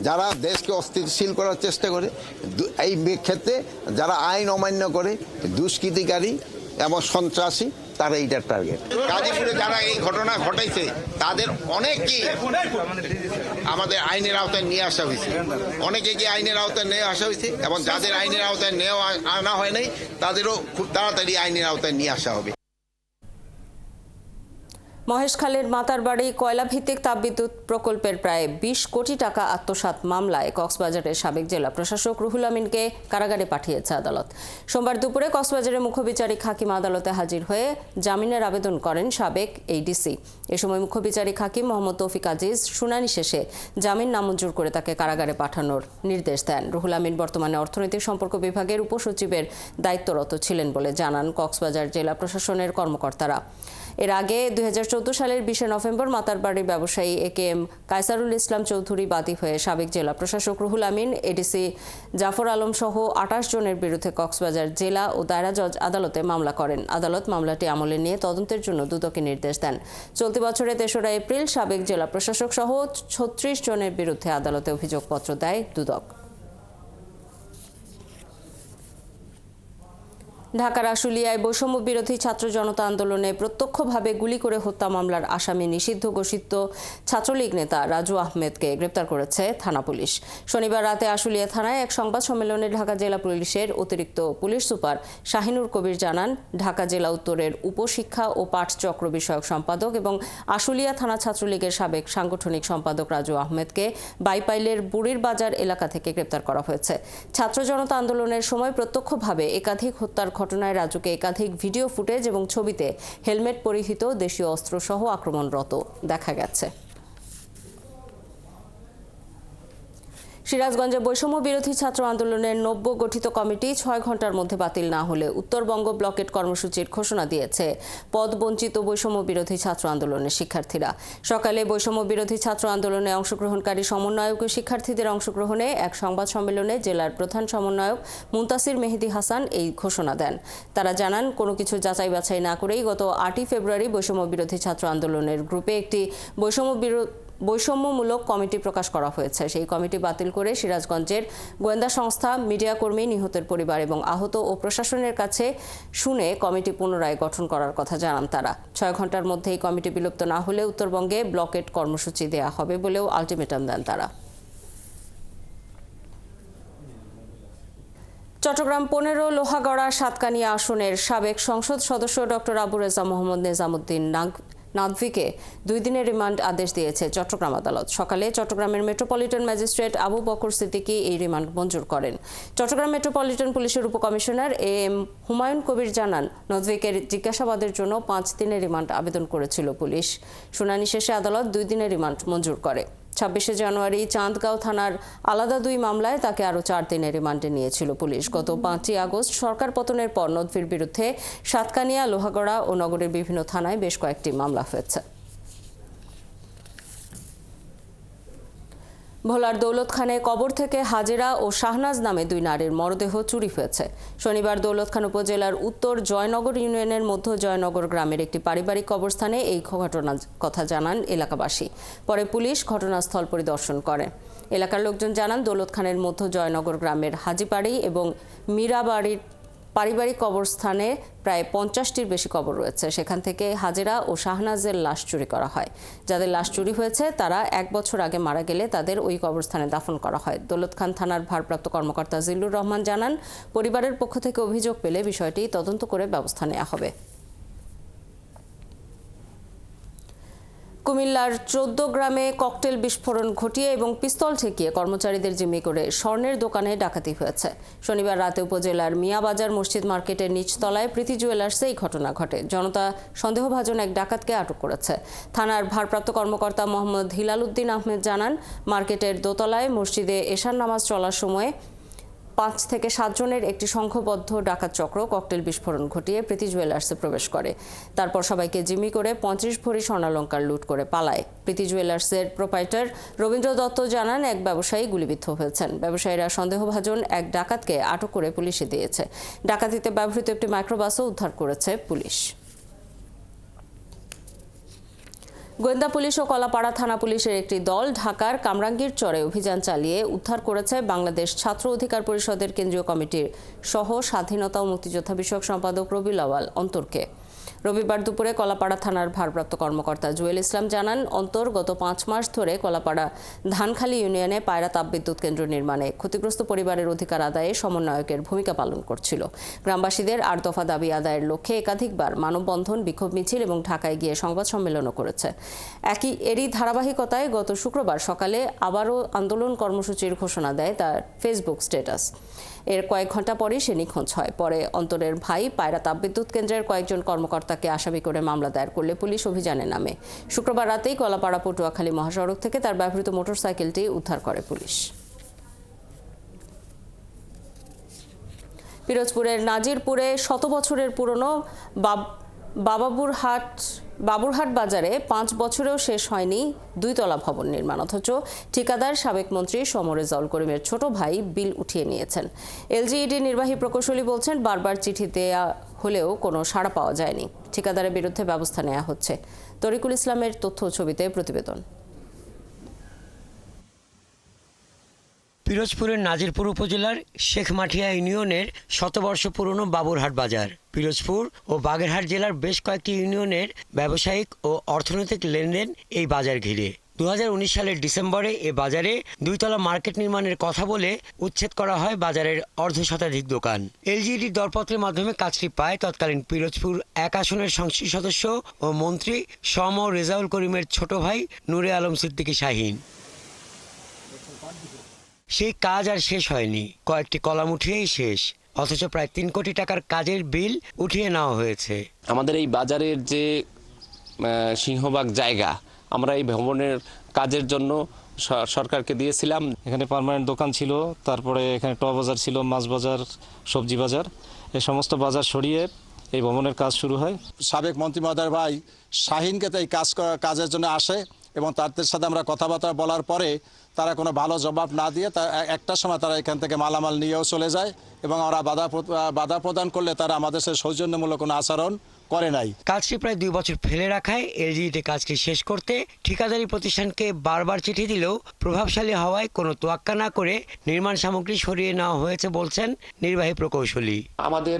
যারা দেশকে অস্থিতিশীল করার চেষ্টা করে, এই ক্ষেত্রে যারা আইন অমান্য করে, দুষ্কৃতিকারী এবং সন্ত্রাসী, তারা এইটার টার্গেট। গাজীপুরে যারা এই ঘটনা ঘটাইছে তাদের অনেকেই আমাদের আইনের আওতায় নিয়ে আসা হয়েছে, অনেকে আইনের আওতায় নিয়ে আসা হয়েছে এবং যাদের আইনের আওতায় আনা হয় নাই তাদেরও খুব তাড়াতাড়ি আইনের আওতায় নিয়ে আসা হবে। মহেশখালীর মাতারবাড়ি কয়লা ভিত্তিক তাপবিদ্যুৎ প্রকল্পের প্রায় 20 কোটি টাকা আত্মসাৎ মামলায় কক্সবাজারের সাবেক জেলা প্রশাসক রুহুল আমিনকে কারাগারে পাঠিয়েছে আদালত। সোমবার দুপুরে কক্সবাজারের মুখ্য বিচারিক হাকিম আদালতে হাজির হয়ে জামিনের আবেদন করেন সাবেক এই ডিসি। এ সময় মুখ্য বিচারিক হাকিম মোহাম্মদ তৌফিক আজিজ শুনানি শেষে জামিন নামঞ্জুর করে তাকে কারাগারে পাঠানোর নির্দেশ দেন। রুহুল আমিন বর্তমানে অর্থনৈতিক সম্পর্ক বিভাগের উপসচিবের দায়িত্বরত ছিলেন বলে জানান কক্সবাজার জেলা প্রশাসনের কর্মকর্তারা। এর আগে 2014 সালের 20 নভেম্বর মাতারবাড়ির ব্যবসায়ী একেএম কায়সারুল ইসলাম চৌধুরী বাদী হয়ে সাবেক জেলা প্রশাসক রুহুল আমিন, এডিসি জাফর আলম সহ 28 জনের বিরুদ্ধে কক্সবাজার জেলা ও দায়রা জজ আদালতে মামলা করেন। আদালত মামলাটি আমলে নিয়ে তদন্তের জন্য দুদকে নির্দেশ দেন। চলতি বছরের 3রা এপ্রিল সাবেক জেলা প্রশাসক সহ 36 জনের বিরুদ্ধে আদালতে অভিযোগপত্র দেয় দুদক। ঢাকার আশুলিয়ায় বৈষম্য বিরোধী ছাত্র জনতা আন্দোলনে প্রত্যক্ষভাবে গুলি করে হত্যা মামলার আসামি নিষিদ্ধ ঘোষিত ছাত্রলীগ নেতা রাজু আহমেদকে গ্রেপ্তার করেছে থানা পুলিশ। শনিবার রাতে আশুলিয়া থানায় এক সংবাদ সম্মেলনে ঢাকা জেলা পুলিশের অতিরিক্ত পুলিশ সুপার শাহিনুর কবির জানান, ঢাকা জেলা উত্তরের উপশিক্ষা ও পাঠচক্র বিষয়ক সম্পাদক এবং আশুলিয়া থানা ছাত্রলীগের সাবেক সাংগঠনিক সম্পাদক রাজু আহমেদকে বাইপাইলের বুড়ির বাজার এলাকা থেকে গ্রেপ্তার করা হয়েছে। ছাত্র জনতা আন্দোলনের সময় প্রত্যক্ষভাবে একাধিক হত্যার ঘটনায় রাজুকে একাধিক ভিডিও ফুটেজ এবং ছবিতে হেলমেট পরিহিত দেশীয় অস্ত্রসহ আক্রমণরত দেখা গেছে। সিরাজগঞ্জে বৈষম্য বিরোধী ছাত্র আন্দোলনের নব্য গঠিত কমিটি 6 ঘন্টার মধ্যে বাতিল না হলে উত্তরবঙ্গ ব্লকেট কর্মসূচির ঘোষণা দিয়েছে পদবঞ্চিত বৈষম্য বিরোধী ছাত্র আন্দোলনের শিক্ষার্থীরা। সকালে বৈষম্য বিরোধী ছাত্র আন্দোলনে অংশগ্রহণকারী সমন্বয়ক ও শিক্ষার্থীদের অংশগ্রহণে এক সংবাদ সম্মেলনে জেলার প্রধান সমন্বয়ক মুনতাসির মেহেদি হাসান এই ঘোষণা দেন। তারা জানান, কোনো কিছু যাচাই বাছাই না করেই গত 8 ফেব্রুয়ারি বৈষম্য বিরোধী ছাত্র আন্দোলনের গ্রুপে একটি বৈষম্যমূলক কমিটি প্রকাশ করা হয়েছে। সেই কমিটি বাতিল করে সিরাজগঞ্জের গোয়েন্দা সংস্থা, মিডিয়া কর্মী, নিহতের পরিবার এবং আহত ও প্রশাসনের কাছে শুনে কমিটি পুনরায় গঠন করার কথা জানান তারা। 6 ঘন্টার মধ্যে এই কমিটি বিলুপ্ত না হলে উত্তরবঙ্গে ব্লকেট কর্মসূচি দেয়া হবে বলেও আলটিমেটাম দেন তারা। চট্টগ্রাম 15 লোহাগড়া সাতকানিয়া আসনের সাবেক সংসদ সদস্য ডক্টর আবু রেজা মোহাম্মদ নেজামুদ্দিন নাদভিকে 2 দিনের রিমান্ড আদেশ দিয়েছে চট্টগ্রাম আদালত। সকালে চট্টগ্রামের মেট্রোপলিটন ম্যাজিস্ট্রেট আবু বকর সিদ্দিকী এই রিমান্ড মঞ্জুর করেন। চট্টগ্রাম মেট্রোপলিটন পুলিশের উপকমিশনার এম হুমায়ুন কবির জানান, নদভিকের জিজ্ঞাসাবাদের জন্য 5 দিনের রিমান্ড আবেদন করেছিল পুলিশ। শুনানি শেষে আদালত 2 দিনের রিমান্ড মঞ্জুর করে। 26শে জানুয়ারি চাঁদগাঁও থানার আলাদা 2 মামলায় তাকে আরও 4 দিনের রিমান্ডে নিয়েছিল পুলিশ। গত 5ই আগস্ট সরকার পতনের পর নদভির বিরুদ্ধে সাতকানিয়া, লোহাগড়া ও নগরের বিভিন্ন থানায় বেশ কয়েকটি মামলা হয়েছে। ভোলার দৌলতখানে কবর থেকে হাজেরা ও শাহনাজ নামে 2 নারীর মরদেহ চুরি হয়েছে। শনিবার দৌলতখান উপজেলার উত্তর জয়নগর ইউনিয়নের মধ্য জয়নগর গ্রামের একটি পারিবারিক কবরস্থানে এই ঘটনার কথা জানান এলাকাবাসী। পরে পুলিশ ঘটনাস্থল পরিদর্শন করে। এলাকার লোকজন জানান, দৌলতখানের মধ্য জয়নগর গ্রামের হাজিপাড়ি এবং মীরাবাড়ির পারিবারিক কবরস্থানে প্রায় 50টির বেশি কবর রয়েছে। সেখান থেকে হাজেরা ও শাহনাজের লাশ চুরি করা হয়। যাদের লাশ চুরি হয়েছে তারা 1 বছর আগে মারা গেলে তাদের ওই কবরস্থানে দাফন করা হয়। দৌলতখান থানার ভারপ্রাপ্ত কর্মকর্তা জিল্লুর রহমান জানান, পরিবারের পক্ষ থেকে অভিযোগ পেলে বিষয়টি তদন্ত করে ব্যবস্থা নেওয়া হবে। কুমিল্লার 14 গ্রামে ককটেল বিস্ফোরণ ঘটিয়ে এবং পিস্তল ঠেকিয়ে কর্মচারীদের জিম্মি করে স্বর্ণের দোকানে ডাকাতি হয়েছে। শনিবার রাতে উপজেলার মিয়াবাজার মসজিদ মার্কেটের নিচতলায় প্রীতি জুয়েলার্সে এই ঘটনা ঘটে। জনতা সন্দেহভাজন এক ডাকাতকে আটক করেছে। থানার ভারপ্রাপ্ত কর্মকর্তা মোহাম্মদ হিলাল উদ্দিন আহমেদ জানান, মার্কেটের দোতলায় মসজিদে এশার নামাজ চলার সময় 5 থেকে 7 জনের একটি সংঘবদ্ধ ডাকাত চক্র ককটেল বিস্ফোরণ ঘটিয়ে প্রীতি জুয়েলার্সে প্রবেশ করে। তারপর সবাইকে জিম্মি করে 25 ভরি স্বর্ণালংকার লুট করে পালায়। প্রীতি জুয়েলার্সের প্রোপাইটার রবীন্দ্র দত্ত জানান, এক ব্যবসায়ী গুলিবিদ্ধ হয়েছেন। ব্যবসায়ীরা সন্দেহভাজন এক ডাকাতকে আটক করে পুলিশে দিয়েছে। ডাকাতিতে ব্যবহৃত একটি মাইক্রোবাসও উদ্ধার করেছে পুলিশ। গোয়েন্দা পুলিশ ও কলাপাড়া থানা পুলিশের একটি দল ঢাকার কামরাঙ্গীর চরে অভিযান চালিয়ে উদ্ধার করেছে বাংলাদেশ ছাত্র অধিকার পরিষদের কেন্দ্রীয় কমিটির সহ স্বাধীনতা ও মুক্তিযোদ্ধা বিষয়ক সম্পাদক রবিউল আউয়াল অন্তরকে। রবিবার দুপুরে কলাপাড়া থানার ভারপ্রাপ্ত কর্মকর্তা জুয়েল ইসলাম জানান, অন্তর গত 5 মাস ধরে কলাপাড়া ধানখালী ইউনিয়নে পায়রা তাপবিদ্যুৎ কেন্দ্র নির্মাণে ক্ষতিগ্রস্ত পরিবারের অধিকার আদায়ে সমন্বয়কের ভূমিকা পালন করছিল। গ্রামবাসীদের 8 দফা দাবি আদায়ের লক্ষ্যে একাধিকবার মানববন্ধন, বিক্ষোভ মিছিল এবং ঢাকায় গিয়ে সংবাদ সম্মেলনও করেছে। এরই ধারাবাহিকতায় গত শুক্রবার সকালে আবারও আন্দোলন কর্মসূচির ঘোষণা দেয় তার ফেসবুক স্ট্যাটাস। এর কয়েক ঘন্টা পরই সে নিখোঁজ হয়। পরে অন্তরের ভাই পায়রা তাপবিদ্যুৎ কেন্দ্রের কয়েকজন কর্মকর্তাকে আসামি করে মামলা দায়ের করলে পুলিশ অভিযানে নামে। শুক্রবার রাতেই কলাপাড়া পটুয়াখালী মহাসড়ক থেকে তার ব্যবহৃত মোটরসাইকেলটি উদ্ধার করে পুলিশ। পিরোজপুরের নাজিরপুরে 100 বছরের পুরনো বাবুরহাট বাজারে 5 বছরেও শেষ হয়নি 2 তলা ভবন নির্মাণ, অথচ ঠিকাদার সাবেক মন্ত্রী সমর রেজাউল করিমের ছোট ভাই বিল উঠিয়ে নিয়েছেন। এলজিইডি নির্বাহী প্রকৌশলী বলছেন, বারবার চিঠি দেয়া হলেও কোনো সাড়া পাওয়া যায়নি। ঠিকাদারের বিরুদ্ধে ব্যবস্থা নেওয়া হচ্ছে। তরিকুল ইসলামের তথ্য ছবিতে প্রতিবেদন। পিরোজপুরের নাজিরপুর উপজেলার শেখমাঠিয়া ইউনিয়নের 100 বর্ষ পুরনো বাবুরহাট বাজার। পিরোজপুর ও বাগেরহাট জেলার বেশ কয়েকটি ইউনিয়নের ব্যবসায়িক ও অর্থনৈতিক লেনদেন এই বাজার ঘিরে। 2019 সালের ডিসেম্বরে এ বাজারে 2 তলা মার্কেট নির্মাণের কথা বলে উচ্ছেদ করা হয় বাজারের অর্ধশতাধিক দোকান। এলজিইডির দরপত্রের মাধ্যমে কাজটি পায় তৎকালীন পিরোজপুর 1 আসনের সংসদ সদস্য ও মন্ত্রী সমর রেজাউল করিমের ছোট ভাই নূরে আলম সিদ্দিকী শাহীন। সেই কাজ আর শেষ হয়নি, কয়েকটি কলাম উঠিয়েই শেষ, অথচ প্রায় 3 কোটি টাকার কাজের বিল উঠিয়ে নেওয়া হয়েছে। আমাদের এই বাজারের যে সিংহভাগ জায়গা আমরা এই ভবনের কাজের জন্য সরকারকে দিয়েছিলাম। এখানে পার্মানেন্ট দোকান ছিল, তারপরে এখানে ট বাজার ছিল, মাছ বাজার, সবজি বাজার, এই সমস্ত বাজার সরিয়ে এই ভবনের কাজ শুরু হয়। সাবেক মন্ত্রী মহোদয় ভাই শাহীনকে তো এই কাজের জন্য আসে এবং তাদের সাথে আমরা কথাবার্তা বলার পরে তারা কোনো ভালো জবাব না দিয়ে একটা সময় তারা এখান থেকে মালামাল নিয়েও চলে যায় এবং আমরা বাধা প্রদান করলে তারা আমাদের সাথে সৌজন্যমূলক কোনো আচরণ করে নাই। কাজটি প্রায় 2 বছর ফেলে রাখায় এলজিইডি কাজটি শেষ করতে ঠিকাদারি প্রতিষ্ঠানকে বারবার চিঠি দিলেও প্রভাবশালী হওয়ায় কোনো তোয়াক্কা না করে নির্মাণ সামগ্রী সরিয়ে নেওয়া হয়েছে বলছেন নির্বাহী প্রকৌশলী। আমাদের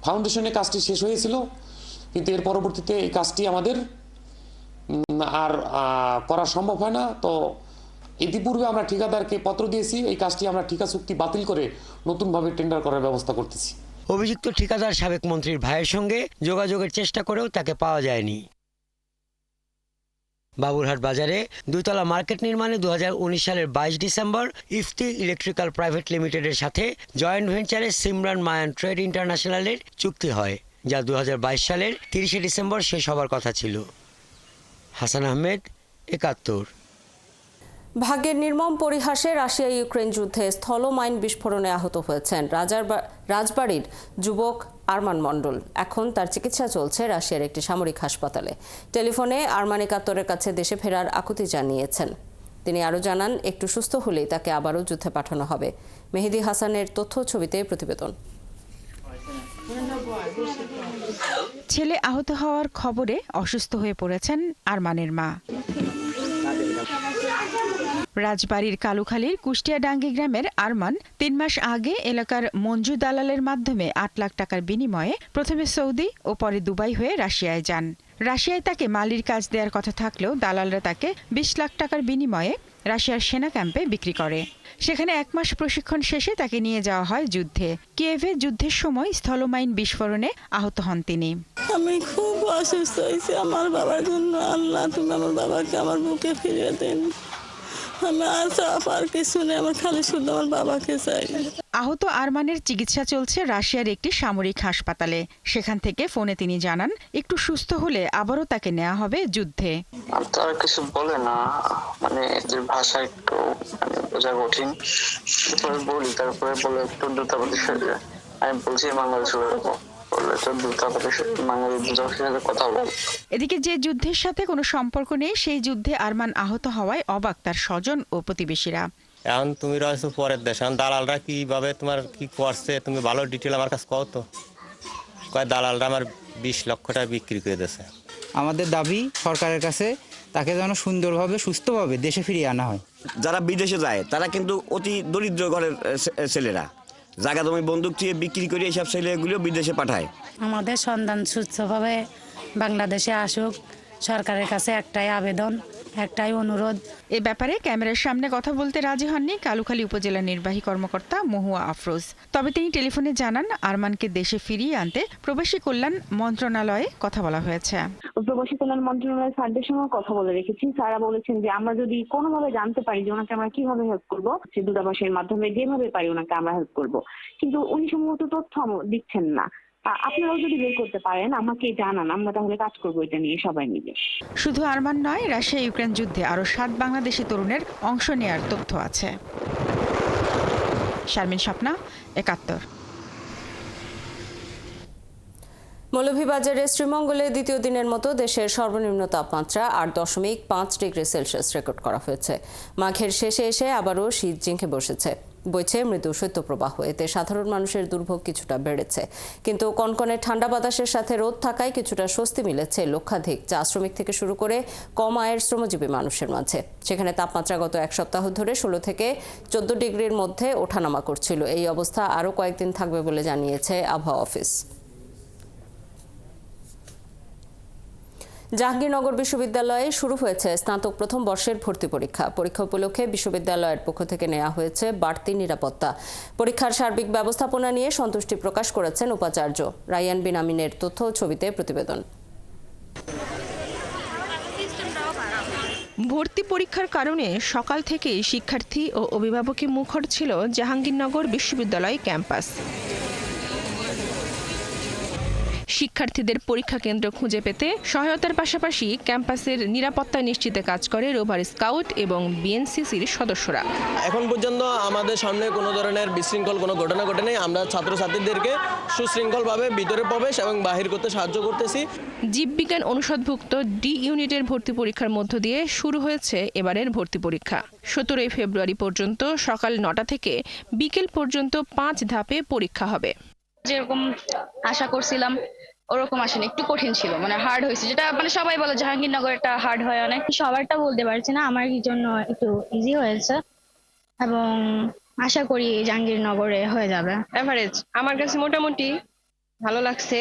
ফাউন্ডেশনে কাজটি শেষ হয়েছিল, কিন্তু এর পরবর্তীতে এই কাজটি আমাদের আর করা সম্ভব হয় না। তো ইতিপূর্বে আমরা ঠিকাদারকে পত্র দিয়েছি, এই কাজটি আমরা ঠিকা চুক্তি বাতিল করে নতুনভাবে টেন্ডার করার ব্যবস্থা করতেছি। অভিযুক্ত ঠিকাদার সাবেক মন্ত্রীর ভাইয়ের সঙ্গে যোগাযোগের চেষ্টা করেও তাকে পাওয়া যায়নি। বাবুরহাট বাজারে 2 তলা মার্কেট নির্মাণে 2019 সালের 22 ডিসেম্বর ইফতি ইলেকট্রিক্যাল প্রাইভেট লিমিটেডের সাথে জয়েন্ট ভেঞ্চারে সিমরান মায়ান ট্রেড ইন্টারন্যাশনালের চুক্তি হয়, যা 2022 সালের 30 ডিসেম্বর শেষ হবার কথা ছিল। হাসান আহমেদ, 71। ভাগ্যের নির্মম পরিহাসে রাশিয়া ইউক্রেন যুদ্ধে স্থল মাইন বিস্ফোরণে আহত হয়েছেন রাজবাড়ির যুবক আরমান মণ্ডল। এখন তার চিকিৎসা চলছে রাশিয়ার একটি সামরিক হাসপাতালে। টেলিফোনে আরমান 71-এর কাছে দেশে ফেরার আকুতি জানিয়েছেন। তিনি আরও জানান, একটু সুস্থ হলেই তাকে আবারও যুদ্ধে পাঠানো হবে। মেহেদি হাসানের তথ্য ছবিতে প্রতিবেদন। ছেলে আহত হওয়ার খবরে অসুস্থ হয়ে পড়েছেন আরমানের মা। রাজবাড়ির কালুখালীর কুষ্টিয়াডাঙ্গি গ্রামের আরমান 3 মাস আগে এলাকার মঞ্জু দালালের মাধ্যমে 8 লাখ টাকার বিনিময়ে প্রথমে সৌদি ও পরে দুবাই হয়ে রাশিয়ায় যান। রাশিয়ায় তাকে মালির কাজ দেওয়ার কথা থাকলেও দালালরা তাকে 20 লাখ টাকার বিনিময়ে রাশিয়ার সেনা ক্যাম্পে বিক্রি করে। সেখানে 1 মাস প্রশিক্ষণ শেষে তাকে নিয়ে যাওয়া হয় যুদ্ধে। কিয়েভে যুদ্ধের সময় স্থলমাইন বিস্ফোরণে আহত হন তিনি। আমি খুব অসুস্থ হয়েছি, আমার বাবার জন্য। আল্লাহ, তুমি আমার বাবাকে আমার বুকে ফিরিয়ে দেন। আমি আর চাপার কিছু নেই, আমার খালি শুধু আমার বাবাকে চাই। আহত আরমানের চিকিৎসা চলছে রাশিয়ার একটি সামরিক হাসপাতালে। সেখান থেকে ফোনে তিনি জানান, একটু সুস্থ হলে আবারও তাকে নেওয়া হবে যুদ্ধে। তারা কিছু বলে না, মানে এদের ভাষা একটু বোঝা কঠিন। বলি, তারপরে বলে একটু দূতাবাসে ফেলে। আমি বলছি বাংলাদেশে কথা বল। এদিকে যে যুদ্ধের সাথে কোনো সম্পর্ক নেই, সেই যুদ্ধে আরমান আহত হওয়ায় অবাক তার স্বজন ও প্রতিবেশীরা। এখন তুমি রয়েছো পরের দেশ, এখন দালালরা কিভাবে তোমার কি করছে তুমি ভালো ডিটেল আমার কাছে কও তো। কয় দালালরা আমার 20 লক্ষ টাকা বিক্রি করে দিয়েছে। আমাদের দাবি সরকারের কাছে তাকে যেন সুন্দরভাবে সুস্থভাবে দেশে ফিরিয়ে আনা হয়। যারা বিদেশে যায় তারা কিন্তু অতি দরিদ্র ঘরের ছেলেরা, জায়গা জমি বন্দুক দিয়ে বিক্রি করে এইসব ছেলেগুলো বিদেশে পাঠায়। আমাদের সন্তান সুস্থভাবে বাংলাদেশে আসুক, সরকারের কাছে একটাই আবেদন, একটাই অনুরোধ। এ ব্যাপারে ক্যামেরার সামনে কথা বলতে রাজি হননি কালুখালী উপজেলা নির্বাহী কর্মকর্তা মহুয়া আফরোজ। তবে তিনি টেলিফোনে জানান, আরমানকে দেশে ফিরিয়ে আনতে প্রবাসী কল্যাণ মন্ত্রণালয়ে কথা বলা হয়েছে। প্রবাসী কল্যাণ মন্ত্রণালয়ের স্যারদের সঙ্গে কথা বলে রেখেছি। স্যারা বলেছেন যে আমরা যদি কোনোভাবে জানতে পারি যে ওনাকে আমরা কিভাবে হেল্প করবো, সে দূতাবাসের মাধ্যমে যেভাবে পারি ওনাকে আমরা হেল্প করবো, কিন্তু উনি সম্ভবত তথ্য দিচ্ছেন না। আপনারাও যদি বের করতে পারেন আমাকে জানান, আমরা তাহলে কাজ করবো এটা নিয়ে সবাই মিলে। শুধু আরমান নয়, রাশিয়া ইউক্রেন যুদ্ধে আরো 7 বাংলাদেশি তরুণের অংশ নেয়ার তথ্য আছে। শারমিন স্বপ্না, 71। মৌলভীবাজারে শ্রীমঙ্গলে দ্বিতীয় দিনের মতো দেশের সর্বনিম্ন তাপমাত্রা 8.5 ডিগ্রি সেলসিয়াস রেকর্ড করা হয়েছে। মাঘের শেষে এসে আবারও শীত জিংকে বসেছে। বইছে মৃদু শৈত্যপ্রবাহ। এতে সাধারণ মানুষের দুর্ভোগ কিছুটা বেড়েছে, কিন্তু কনকনে ঠান্ডা বাতাসের সাথে রোদ থাকায় কিছুটা স্বস্তি মিলেছে লক্ষাধিক চা শ্রমিক থেকে শুরু করে কম আয়ের শ্রমজীবী মানুষের মাঝে। সেখানে তাপমাত্রা গত 1 সপ্তাহ ধরে 16 থেকে 14 ডিগ্রির মধ্যে ওঠানামা করছিল। এই অবস্থা আরও কয়েকদিন থাকবে বলে জানিয়েছে আবহাওয়া অফিস। জাহাঙ্গীরনগর বিশ্ববিদ্যালয়ে শুরু হয়েছে স্নাতক প্রথম বর্ষের ভর্তি পরীক্ষা। পরীক্ষা উপলক্ষে বিশ্ববিদ্যালয়ের পক্ষ থেকে নেওয়া হয়েছে বাড়তি নিরাপত্তা। পরীক্ষার সার্বিক ব্যবস্থাপনা নিয়ে সন্তুষ্টি প্রকাশ করেছেন উপাচার্য। রায়ান বিন আমিনের তথ্য ছবিতে প্রতিবেদন। ভর্তি পরীক্ষার কারণে সকাল থেকেই শিক্ষার্থী ও অভিভাবকে মুখর ছিল জাহাঙ্গীরনগর বিশ্ববিদ্যালয় ক্যাম্পাস। শিক্ষার্থীদের পরীক্ষা কেন্দ্র খুঁজে পেতে সহায়তার পাশাপাশি ক্যাম্পাসের নিরাপত্তা নিশ্চিতে কাজ করে রোভার স্কাউট এবং বিএনসিসির সদস্যরা। এখন পর্যন্ত আমাদের সামনে কোনো ধরনের বিশৃঙ্খল কোনো ঘটনা ঘটে নেই। আমরা ছাত্রছাত্রীদেরকে সুশৃঙ্খলভাবে ভিতরে প্রবেশ এবং বাহির করতে সাহায্য করতেছি। জীববিজ্ঞান অনুষদভুক্ত ডি ইউনিটের ভর্তি পরীক্ষার মধ্য দিয়ে শুরু হয়েছে এবারের ভর্তি পরীক্ষা। 17 ফেব্রুয়ারি পর্যন্ত সকাল 9টা থেকে বিকেল পর্যন্ত 5 ধাপে পরীক্ষা হবে। যেরকম আশা করছিলাম ওরকম আসেনি, একটু কঠিন ছিল, মানে হার্ড হয়েছে। যেটা মানে সবাই বলে জাহাঙ্গীরনগরটা হার্ড হয় অনেক, সবারটা বলতে পারছি না, আমার জন্য একটু ইজি হয়েছে এবং আশা করি জাহাঙ্গীরনগরে হয়ে যাবে। এভারেজ আমার কাছে মোটামুটি ভালো লাগছে,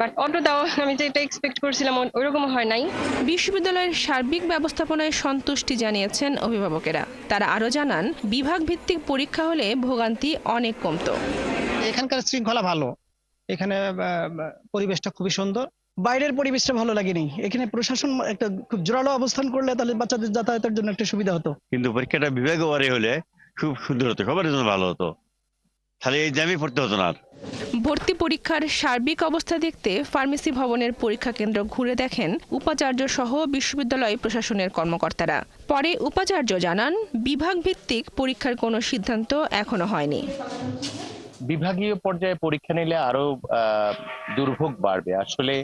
বাট অতটাও আমি যেটা এক্সপেক্ট করছিলাম ওইরকম হয় নাই। বিশ্ববিদ্যালয়ের সার্বিক ব্যবস্থাপনায় সন্তুষ্টি জানিয়েছেন অভিভাবকেরা। তারা আরও জানান, বিভাগ ভিত্তিক পরীক্ষা হলে ভোগান্তি অনেক কমতো। এখানকার শৃঙ্খলা ভালো, এখানে পরিবেশটা খুবই সুন্দর। বাইরের পরিবেশটা ভালো লাগেনি। এখানে প্রশাসন একটা খুব জোরালো অবস্থান করলে তাহলে বাচ্চাদের যাতায়াতের জন্য একটা সুবিধা হতো। কিন্তু পরীক্ষাটা বিভাগে হলে খুব সুন্দর হতো, সবার জন্য ভালো হতো, তাহলে এই জ্যামে পড়তে হতো না। ভর্তি পরীক্ষার সার্বিক অবস্থা দেখতে ফার্মেসি ভবনের পরীক্ষা কেন্দ্র ঘুরে দেখেন উপাচার্য সহ বিশ্ববিদ্যালয় প্রশাসনের কর্মকর্তারা। পরে উপাচার্য জানান, বিভাগ ভিত্তিক পরীক্ষার কোনো সিদ্ধান্ত এখনো হয়নি। বিভাগীয় পর্যায়ে পরীক্ষা নিলে আরো দুর্ভোগ বাড়বে। আসলে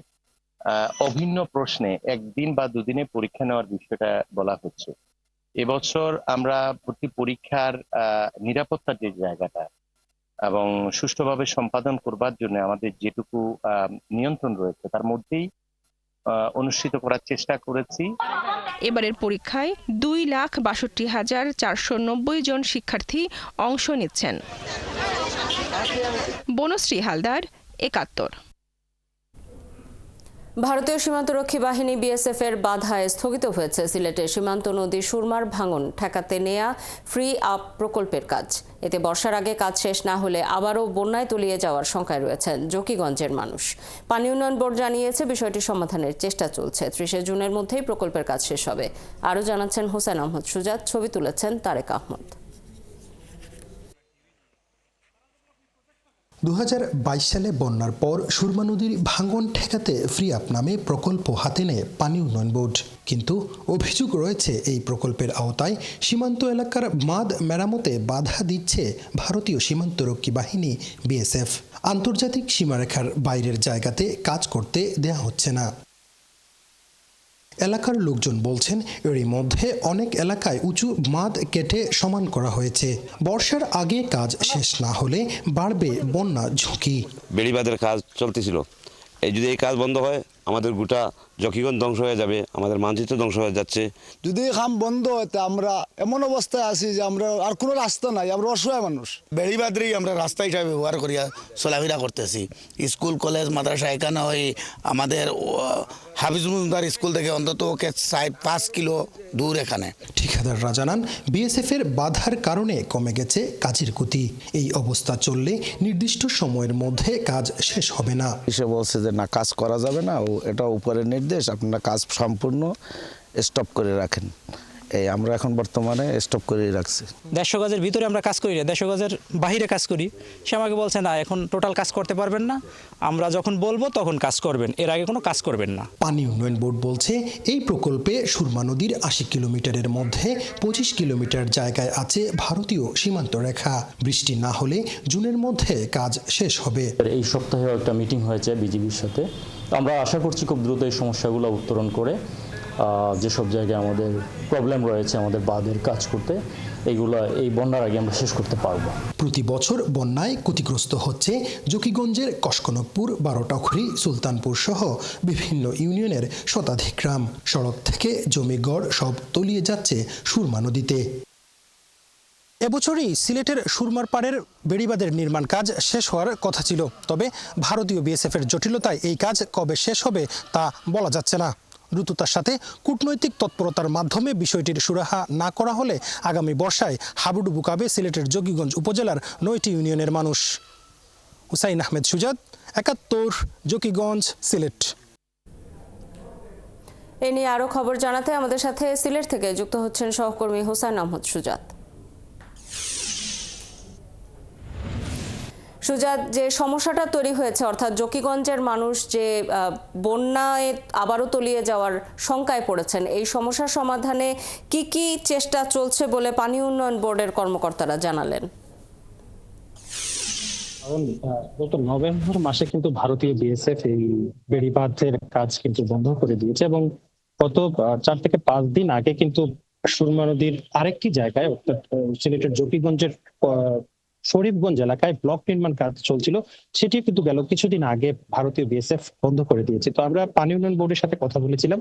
অভিন্ন প্রশ্নে একদিন বা দুদিনে পরীক্ষা নেওয়ার বিষয়টা বলা হচ্ছে। এবছর আমরা ভর্তি পরীক্ষার নিরাপত্তার যে জায়গাটা এবং সুষ্ঠুভাবে সম্পাদন করবার জন্য আমাদের যেটুকু নিয়ন্ত্রণ রয়েছে তার মধ্যেই অনুষ্ঠিত করার চেষ্টা করেছি। এবারের পরীক্ষায় 2,62,490 জন শিক্ষার্থী অংশ নিচ্ছেন। বনশ্রী হালদার, ৭১। ভারতীয় সীমান্তরক্ষী বাহিনী বিএসএফ এর বাধায় স্থগিত হয়েছে সিলেটের সীমান্ত নদী সুরমার ভাঙন ঠেকাতে নেয়া ফ্রি আপ প্রকল্পের কাজ। এতে বর্ষার আগে কাজ শেষ না হলে আবারও বন্যায় তলিয়ে যাওয়ার শঙ্কায় রয়েছেন জকিগঞ্জের মানুষ। পানি উন্নয়ন বোর্ড জানিয়েছে বিষয়টি সমাধানের চেষ্টা চলছে। ৩০ জুনের মধ্যেই প্রকল্পের কাজ শেষ হবে। আরও জানাচ্ছেন হোসেন আহমদ সুজাত, ছবি তুলেছেন তারেক আহমদ। ২০২২ সালে বন্যার পর সুরমা নদীর ভাঙন ঠেকাতে ফ্রি আপ নামে প্রকল্প হাতে নেয় পানি উন্নয়ন বোর্ড। কিন্তু অভিযোগ রয়েছে এই প্রকল্পের আওতায় সীমান্ত এলাকার বাঁধ মেরামতে বাধা দিচ্ছে ভারতীয় সীমান্তরক্ষী বাহিনী বিএসএফ। আন্তর্জাতিক সীমারেখার বাইরের জায়গাতে কাজ করতে দেয়া হচ্ছে না। এলাকার লোকজন বলছেন, এরই মধ্যে অনেক এলাকায় উঁচু বাঁধ কেটে সমান করা হয়েছে। বর্ষার আগে কাজ শেষ না হলে বাড়বে বন্যা ঝুঁকি। বেড়িবাঁধের কাজ চলতেছিল, যদি এই কাজ বন্ধ হয় আমাদের গোটা জকিগঞ্জ ধ্বংস হয়ে যাবে, আমাদের মানচিত্র ধ্বংস হয়ে যাচ্ছে। যদি কাম বন্ধ হয় তা আমরা এমন অবস্থায় আছি যে আমরা আর কোনো রাস্তা নাই, আমরা অসহায় মানুষ। বেড়িবাঁধেই আমরা রাস্তা হিসাবে ব্যবহার করিয়া চলাফেরা করতেছি। স্কুল কলেজ মাদ্রাসা এখানে হয় আমাদের হাফিজুল স্কুল থেকে অন্তত 5 কিলো দূর এখানে। ঠিকাদাররা জানান, বিএসএফ এর বাধার কারণে কমে গেছে কাজের গতি। এই অবস্থা চললে নির্দিষ্ট সময়ের মধ্যে কাজ শেষ হবে না। সে বলছে যে না, কাজ করা যাবে না, এটা উপরের নির্দেশ, আপনারা কাজ সম্পূর্ণ স্টপ করে রাখেন। এই আমরা এখন বর্তমানে স্টপ করে রাখছি। 150 গজের ভিতরে আমরা কাজ করি না, 150 গজের বাহিরে কাজ করি। সে আমাকে বলছে না, এখন টোটাল কাজ করতে পারবেন না, আমরা যখন বলবো তখন কাজ করবেন, এর আগে কোনো কাজ করবেন না। পানি উন্নয়ন বোর্ড বলছে, এই প্রকল্পে সুরমা নদীর 80 কিলোমিটারের মধ্যে 25 কিলোমিটার জায়গায় আছে ভারতীয় সীমান্ত রেখা। বৃষ্টি না হলে জুনের মধ্যে কাজ শেষ হবে। এই সপ্তাহে একটা মিটিং হয়েছে বিজিবির সাথে। আমরা আশা করছি খুব দ্রুত এই সমস্যাগুলো উত্তরণ করে যেসব জায়গায় আমাদের প্রবলেম রয়েছে আমাদের বাঁধের কাজ করতে, এইগুলো এই বন্যার আগে আমরা শেষ করতে পারবো। প্রতি বছর বন্যায় ক্ষতিগ্রস্ত হচ্ছে জকিগঞ্জের কসকনকপুর, বারোটাখুরি, সুলতানপুর সহ বিভিন্ন ইউনিয়নের শতাধিক গ্রাম। সড়ক থেকে জমিগড় সব তলিয়ে যাচ্ছে সুরমা নদীতে। এবছরই সিলেটের সুরমার পাড়ের বেড়িবাঁধের নির্মাণ কাজ শেষ হওয়ার কথা ছিল। তবে ভারতীয় বিএসএফ এর জটিলতায় এই কাজ কবে শেষ হবে তা বলা যাচ্ছে না। দ্রুততার সাথে কূটনৈতিক তৎপরতার মাধ্যমে বিষয়টির সুরাহা না করা হলে আগামী বর্ষায় হাবুডুবু কাবে সিলেটের জকিগঞ্জ উপজেলার 9টি ইউনিয়নের মানুষ। হুসাইন আহমেদ সুজাত, ৭১, জকিগঞ্জ, সিলেট। এ নিয়ে আরও খবর জানাতে আমাদের সাথে সিলেট থেকে যুক্ত হচ্ছেন সহকর্মী হুসাইন আহমেদ সুজাত। সুজাত, যে সমস্যাটা তৈরি হয়েছে, অর্থাৎ জকিগঞ্জের মানুষ যে বন্যায় আবারও তলিয়ে যাওয়ার শঙ্কায় পড়েছেন, এই সমস্যার সমাধানে কি কি চেষ্টা চলছে বলে পানি উন্নয়ন বোর্ডের কর্মকর্তারা জানালেন? গত নভেম্বর মাসে কিন্তু ভারতীয় বিএসএফ এই বেড়িবাঁধের কাজ কিন্তু বন্ধ করে দিয়েছে এবং গত 4 থেকে 5 দিন আগে কিন্তু সুরমা নদীর আরেকটি জায়গায়, অর্থাৎ সিলেটের জকিগঞ্জের শরীফগঞ্জ এলাকায় ব্লক নির্মাণ কাজ চলছিল, সেটি কিন্তু গেল কিছুদিন আগে ভারতীয় বিএসএফ বন্ধ করে দিয়েছে। তো আমরা পানি উন্নয়ন বোর্ডের সাথে কথা বলেছিলাম,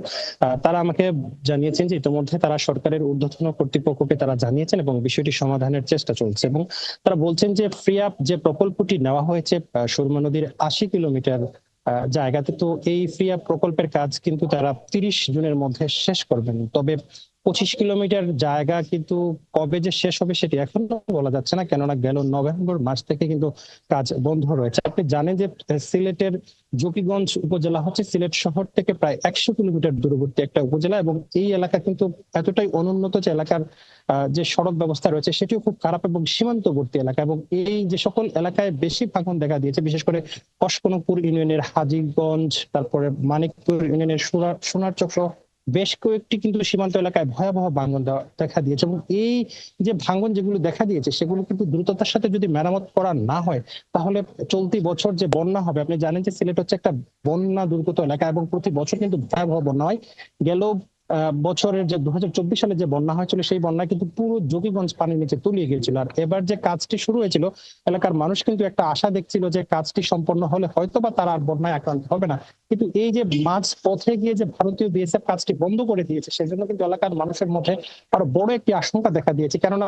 তারা আমাকে জানিয়েছেন যে ইতিমধ্যে তারা সরকারের ঊর্ধ্বতন কর্তৃপক্ষকে তারা জানিয়েছেন এবং বিষয়টি সমাধানের চেষ্টা চলছে। এবং তারা বলছেন যে ফ্রি আপ যে প্রকল্পটি নেওয়া হয়েছে সুরমা নদীর 80 কিলোমিটার জায়গাতে। তো এই ফ্রিয়া প্রকল্পের কাজ কিন্তু তারা 30 জুনের মধ্যে শেষ করবেন। তবে 25 কিলোমিটার জায়গা কিন্তু কবে যে শেষ হবে সেটি এখনো বলা যাচ্ছে না, কেননা গেল নভেম্বর মাস থেকে কিন্তু কাজ বন্ধ রয়েছে। আপনি জানেন যে সিলেটের জকিগঞ্জ উপজেলা হচ্ছে সিলেট শহর থেকে প্রায় 100 কিলোমিটার দূরবর্তী একটা উপজেলা, এবং এই এলাকা কিন্তু এতটাই অনুন্নত যে এলাকার যে সড়ক ব্যবস্থা রয়েছে সেটিও খুব খারাপ এবং সীমান্তবর্তী এলাকা। এবং এই যে সকল এলাকায় বেশি ভাঙন দেখা দিয়েছে, বিশেষ করে কসকনকপুর ইউনিয়নের হাজীগঞ্জ, তারপরে মানিকপুর ইউনিয়নের সোনারচক সহ বেশ কয়েকটি কিন্তু সীমান্ত এলাকায় ভয়াবহ ভাঙন দেখা দিয়েছে। এবং এই যে ভাঙন যেগুলো দেখা দিয়েছে সেগুলো কিন্তু দ্রুততার সাথে যদি মেরামত করা না হয় তাহলে চলতি বছর যে বন্যা হবে, আপনি জানেন যে সিলেট হচ্ছে একটা বন্যা দুর্গত এলাকা এবং প্রতি বছর কিন্তু ভয়াবহ বন্যা হয়। গেল বছরের যে 2024 সালে যে বন্যা হয়েছিল সেই বন্যায় কিন্তু পুরো জকিগঞ্জ পানির নিচে তলিয়ে গিয়েছিল। আর এবার যে কাজটি শুরু হয়েছিল, এলাকার মানুষ কিন্তু একটা আশা দেখছিল যে কাজটি সম্পন্ন হলে হয়তোবা তারা আর বন্যায় আক্রান্ত হবে না। কিন্তু এই যে মাঝ পথে গিয়ে যে ভারতীয় বিএসএফ কাজটি বন্ধ করে দিয়েছে সেজন্য কিন্তু এলাকার মানুষের মধ্যে আরো বড় একটি আশঙ্কা দেখা দিয়েছে, কেননা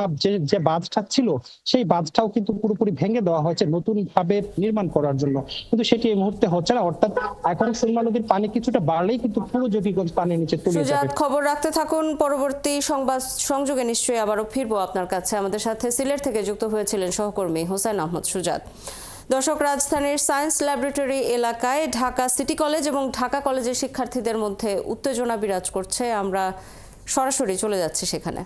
যে বাঁধটা ছিল সেই বাঁধটাও কিন্তু পুরোপুরি ভেঙে দেওয়া হয়েছে নতুন ভাবে নির্মাণ করার জন্য, কিন্তু সেটি এই মুহূর্তে হচ্ছে না। অর্থাৎ এখন সুরমা নদীর পানি কিছুটা বাড়লেই কিন্তু পুরো জকিগঞ্জ পানির নিচে তলিয়ে যাবে। খবর রাখতে থাকুন, পরবর্তী সংবাদ সংযোগে নিশ্চয়ই আবারও ফিরবো আপনার কাছে। আমাদের সাথে সিলেট থেকে যুক্ত হয়েছিলেন সহকর্মী হোসেন আহমদ সুজাত। দর্শক, রাজধানীর সায়েন্স ল্যাবরেটরি এলাকায় ঢাকা সিটি কলেজ এবং ঢাকা কলেজের শিক্ষার্থীদের মধ্যে উত্তেজনা বিরাজ করছে। আমরা সরাসরি চলে যাচ্ছি সেখানে।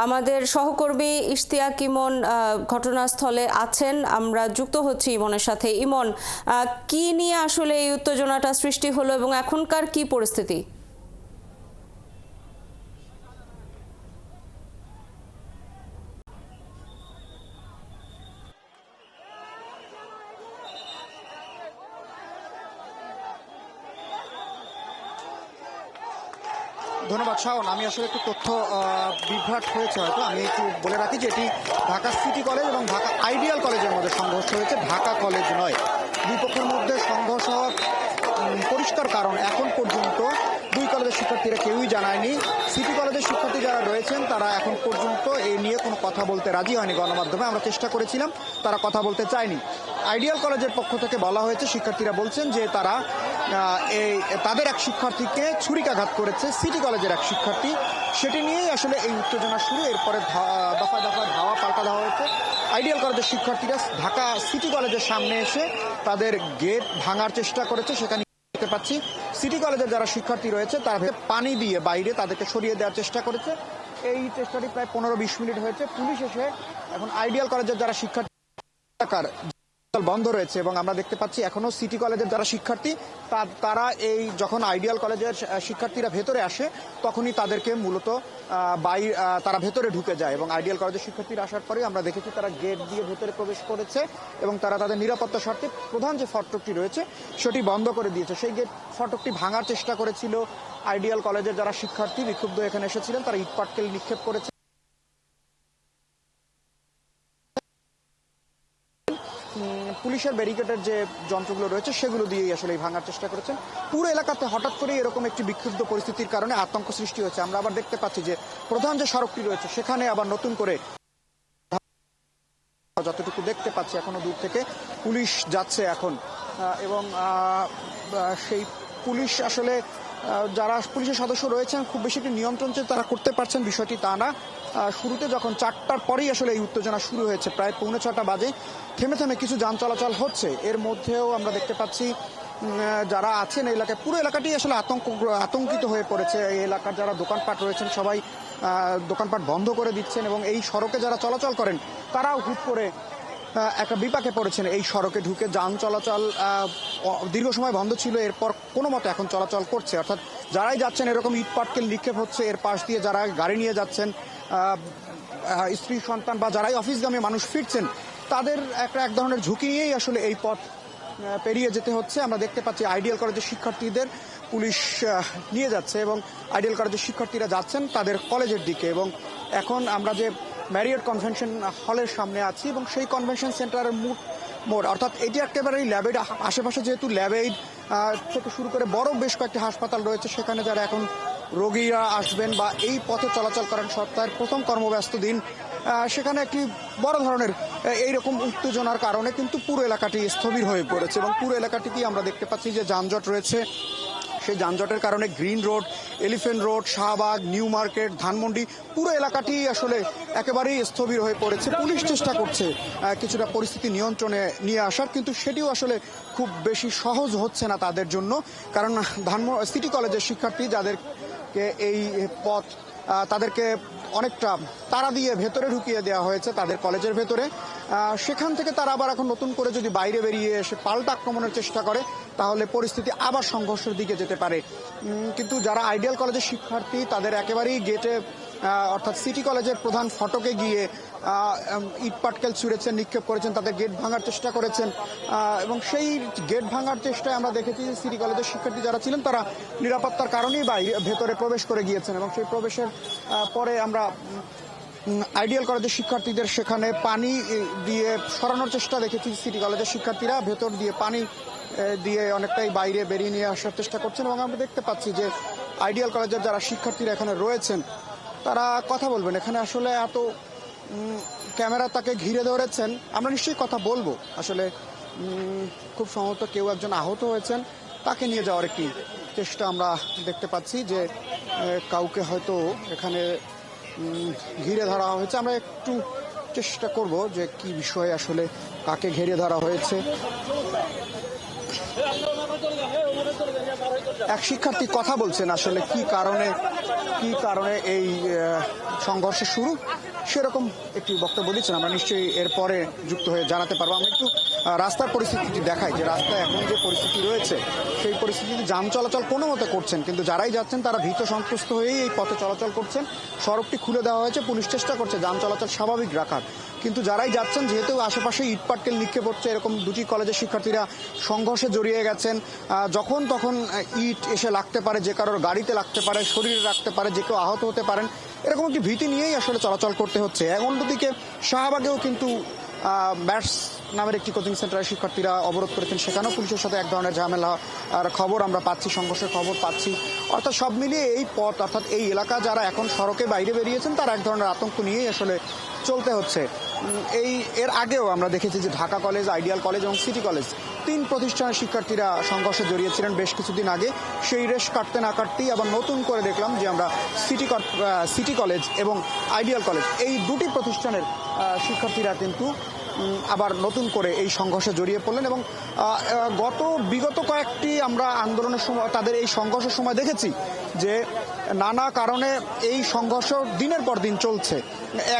আমাদের সহকর্মী ইশতিয়াক ইমন ঘটনাস্থলে আছেন, আমরা যুক্ত হচ্ছি ইমনের সাথে। ইমন, কি নিয়ে আসলে এই উত্তেজনাটা সৃষ্টি হলো এবং এখনকার কি পরিস্থিতি? ধন্যবাদ শাওন। আমি আসলে একটু তথ্য বিভ্রাট হয়েছে হয়তো। আমি একটু বলে রাখি যে এটি ঢাকা সিটি কলেজ এবং ঢাকা আইডিয়াল কলেজের মধ্যে সংঘর্ষ হয়েছে, ঢাকা কলেজ নয়। দুই পক্ষের মধ্যে সংঘর্ষ হওয়ার পরিষ্কার কারণ এখন পর্যন্ত দুই কলেজের শিক্ষার্থীরা কেউই জানায়নি। সিটি কলেজের শিক্ষার্থী যারা রয়েছেন তারা এখন পর্যন্ত এই নিয়ে কোনো কথা বলতে রাজি হয়নি। গণমাধ্যমে আমরা চেষ্টা করেছিলাম, তারা কথা বলতে চায়নি। আইডিয়াল কলেজের পক্ষ থেকে বলা হয়েছে, শিক্ষার্থীরা বলছেন যে তারা তাদের এক শিক্ষার্থীকে ছুরিকাঘাত করেছে সিটি কলেজের এক শিক্ষার্থী, সেটি নিয়েই আসলে এই উত্তেজনা শুরু। এরপরে দফায় দফায় ধাওয়া পাল্টা দেওয়া হয়েছে। আইডিয়াল কলেজের শিক্ষার্থীরা ঢাকা সিটি কলেজের সামনে এসে তাদের গেট ভাঙার চেষ্টা করেছে। সেখানে দেখতে পাচ্ছি সিটি কলেজের যারা শিক্ষার্থী রয়েছে তারা পানি দিয়ে বাইরে তাদেরকে সরিয়ে দেওয়ার চেষ্টা করেছে। এই চেষ্টাটি প্রায় 15-20 মিনিট হয়েছে। পুলিশ এসে এখন আইডিয়াল কলেজের যারা শিক্ষার্থী বন্ধ রয়েছে এবং আমরা দেখতে পাচ্ছি এখনো সিটি কলেজের যারা শিক্ষার্থী তারা এই যখন আইডিয়াল কলেজের শিক্ষার্থীরা ভেতরে আসে তখনই তাদেরকে মূলত তারা ভেতরে ঢুকে যায় এবং আইডিয়াল কলেজের শিক্ষার্থীরা আসার পরে আমরা দেখেছি তারা গেট দিয়ে ভেতরে প্রবেশ করেছে এবং তারা তাদের নিরাপত্তা স্বার্থে প্রধান যে ফটকটি রয়েছে সেটি বন্ধ করে দিয়েছে। সেই গেট ফটকটি ভাঙার চেষ্টা করেছিল আইডিয়াল কলেজের যারা শিক্ষার্থী বিক্ষুব্ধ এখানে এসেছিলেন, তারা ইট পাটকেল নিক্ষেপ করেছে। পুলিশের ব্যারিকেডের যে যন্ত্রগুলো রয়েছে সেগুলো দিয়েই আসলে ভাঙার চেষ্টা করেছেন। পুরো এলাকাতে হঠাৎ করে এরকম একটি বিক্ষুব্ধ পরিস্থিতির কারণে আতঙ্ক সৃষ্টি হয়েছে। আমরা আবার দেখতে পাচ্ছি যে প্রধান যে সড়কটি রয়েছে সেখানে আবার নতুন করে যতটুকু দেখতে পাচ্ছি এখনো দূর থেকে পুলিশ যাচ্ছে এখন এবং সেই পুলিশ আসলে যারা পুলিশের সদস্য রয়েছেন খুব বেশি একটি নিয়ন্ত্রণ যে তারা করতে পারছেন বিষয়টি তা না। শুরুতে যখন 4টার পরেই আসলে এই উত্তেজনা শুরু হয়েছে, প্রায় 6:45 বাজে থেমে থেমে কিছু যান চলাচল হচ্ছে। এর মধ্যেও আমরা দেখতে পাচ্ছি যারা আছেন এই এলাকায় পুরো এলাকাটি আসলে আতঙ্কিত হয়ে পড়েছে। এই এলাকার যারা দোকানপাট রয়েছেন সবাই দোকানপাট বন্ধ করে দিচ্ছেন এবং এই সড়কে যারা চলাচল করেন তারাও হুট করে একটা বিপাকে পড়েছেন। এই সড়কে ঢুকে যান চলাচল দীর্ঘ সময় বন্ধ ছিল, এরপর কোনো মতে এখন চলাচল করছে। অর্থাৎ যারাই যাচ্ছেন এরকম ইট পাটকেল নিক্ষেপ হচ্ছে। এর পাশ দিয়ে যারা গাড়ি নিয়ে যাচ্ছেন, স্ত্রী সন্তান বা যারাই অফিসগামী মানুষ ফিরছেন তাদের এক ধরনের ঝুঁকি নিয়েই আসলে এই পথ পেরিয়ে যেতে হচ্ছে। আমরা দেখতে পাচ্ছি আইডিয়াল কলেজের শিক্ষার্থীদের পুলিশ নিয়ে যাচ্ছে এবং আইডিয়াল কলেজের শিক্ষার্থীরা যাচ্ছেন তাদের কলেজের দিকে। এবং এখন আমরা যে ম্যারিয়ট কনভেনশন হলের সামনে আছি এবং সেই কনভেনশন সেন্টারের মোড় অর্থাৎ এটি একেবারেই ল্যাবেড আশেপাশে যেহেতু ল্যাবেড থেকে শুরু করে বড় বেশ কয়েকটি হাসপাতাল রয়েছে, সেখানে যারা এখন রোগীরা আসবেন বা এই পথে চলাচল করেন সপ্তাহের প্রথম কর্মব্যস্ত দিন, সেখানে একটি বড় ধরনের এইরকম উত্তেজনার কারণে কিন্তু পুরো এলাকাটি স্থবির হয়ে পড়েছে এবং পুরো এলাকাটিতেই আমরা দেখতে পাচ্ছি যে যানজট রয়েছে। সেই যানজটের কারণে green road, elephant road, Shahbag, new market, Dhanmondi পুরো এলাকাটি আসলে একেবারেই স্থবির হয়ে পড়েছে। পুলিশ চেষ্টা করছে কিছুটা পরিস্থিতি নিয়ন্ত্রণে নিয়ে আসার, কিন্তু সেটিও আসলে খুব বেশি সহজ হচ্ছে না তাদের জন্য, কারণ সিটি কলেজের শিক্ষার্থী যাদেরকে এই পথ তাদেরকে অনেকটা তাড়া দিয়ে ভেতরে ঢুকিয়ে দেওয়া হয়েছে তাদের কলেজের ভেতরে, সেখান থেকে তারা আবার এখন নতুন করে যদি বাইরে বেরিয়ে এসে পাল্টা আক্রমণের চেষ্টা করে তাহলে পরিস্থিতি আবার সংঘর্ষের দিকে যেতে পারে। কিন্তু যারা আইডিয়াল কলেজের শিক্ষার্থী তাদের একেবারেই গেটে অর্থাৎ সিটি কলেজের প্রধান ফটকে গিয়ে ইট পাটকেল ছুঁড়েছেন, নিক্ষেপ করেছেন, তাদের গেট ভাঙার চেষ্টা করেছেন এবং সেই গেট ভাঙার চেষ্টায় আমরা দেখেছি যে সিটি কলেজের শিক্ষার্থী যারা ছিলেন তারা নিরাপত্তার কারণেই ভেতরে প্রবেশ করে গিয়েছেন এবং সেই প্রবেশের পরে আমরা আইডিয়াল কলেজের শিক্ষার্থীদের সেখানে পানি দিয়ে সরানোর চেষ্টা দেখেছি। সিটি কলেজের শিক্ষার্থীরা ভেতর দিয়ে পানি দিয়ে অনেকটাই বাইরে বেরিয়ে নিয়ে আসার চেষ্টা করছেন এবং আমরা দেখতে পাচ্ছি যে আইডিয়াল কলেজের যারা শিক্ষার্থীরা এখানে রয়েছেন তারা কথা বলবেন। এখানে আসলে এত ক্যামেরা তাকে ঘিরে ধরেছেন, আমরা নিশ্চয়ই কথা বলবো। আসলে খুব সম্ভবত কেউ একজন আহত হয়েছেন, তাকে নিয়ে যাওয়ার একটি চেষ্টা আমরা দেখতে পাচ্ছি যে কাউকে হয়তো এখানে ঘিরে ধরা হয়েছে। আমরা একটু চেষ্টা করব যে কি বিষয়ে আসলে কাকে ঘিরে ধরা হয়েছে। এক শিক্ষার্থী কথা বলছেন আসলে কি কারণে এই সংঘর্ষ শুরু, সেরকম একটি বক্তব্য দিচ্ছেন। আমরা নিশ্চয়ই এরপরে যুক্ত হয়ে জানাতে পারবো। আমরা একটু রাস্তার পরিস্থিতিটি দেখাই যে রাস্তায় এখন যে পরিস্থিতি রয়েছে সেই পরিস্থিতিতে যান চলাচল কোনো মতে করছেন, কিন্তু যারাই যাচ্ছেন তারা ভীত সন্ত্রস্ত হয়েই এই পথে চলাচল করছেন। সড়কটি খুলে দেওয়া হয়েছে, পুলিশ চেষ্টা করছে যান চলাচল স্বাভাবিক রাখার, কিন্তু যারাই যাচ্ছেন যেহেতু আশেপাশে ইট পাটকেল নিক্ষেপ হচ্ছে, এরকম দুটি কলেজের শিক্ষার্থীরা সংঘর্ষে জড়িয়ে গেছেন। যখন তখন ইট এসে লাগতে পারে, যে কারোর গাড়িতে লাগতে পারে, শরীরে লাগতে পারে, যে কেউ আহত হতে পারেন, এরকম একটি ভীতি নিয়েই আসলে চলাচল করতে হচ্ছে। অন্যদিকে শাহবাগেও কিন্তু ব্যাটস নামের একটি কোচিং সেন্টারের শিক্ষার্থীরা অবরোধ করেছেন, সেখানেও পুলিশের সাথে এক ধরনের ঝামেলা আর খবর আমরা পাচ্ছি, সংঘর্ষের খবর পাচ্ছি। অর্থাৎ সব মিলিয়ে এই পথ অর্থাৎ এই এলাকা যারা এখন সড়কে বাইরে বেরিয়েছেন তারা এক ধরনের আতঙ্ক নিয়েই আসলে চলতে হচ্ছে। এর আগেও আমরা দেখেছি যে ঢাকা কলেজ, আইডিয়াল কলেজ এবং সিটি কলেজ, তিন প্রতিষ্ঠানের শিক্ষার্থীরা সংঘর্ষে জড়িয়েছিলেন বেশ কিছুদিন আগে। সেই রেশ কাটতে না কাটতেই আবার নতুন করে দেখলাম যে আমরা সিটি কলেজ এবং আইডিয়াল কলেজ এই দুটি প্রতিষ্ঠানের শিক্ষার্থীরা কিন্তু আবার নতুন করে এই সংঘর্ষে জড়িয়ে পড়লেন এবং বিগত কয়েকটি আমরা আন্দোলনের সময় তাদের এই সংঘর্ষের সময় দেখেছি যে নানা কারণে এই সংঘর্ষ দিনের পর দিন চলছে।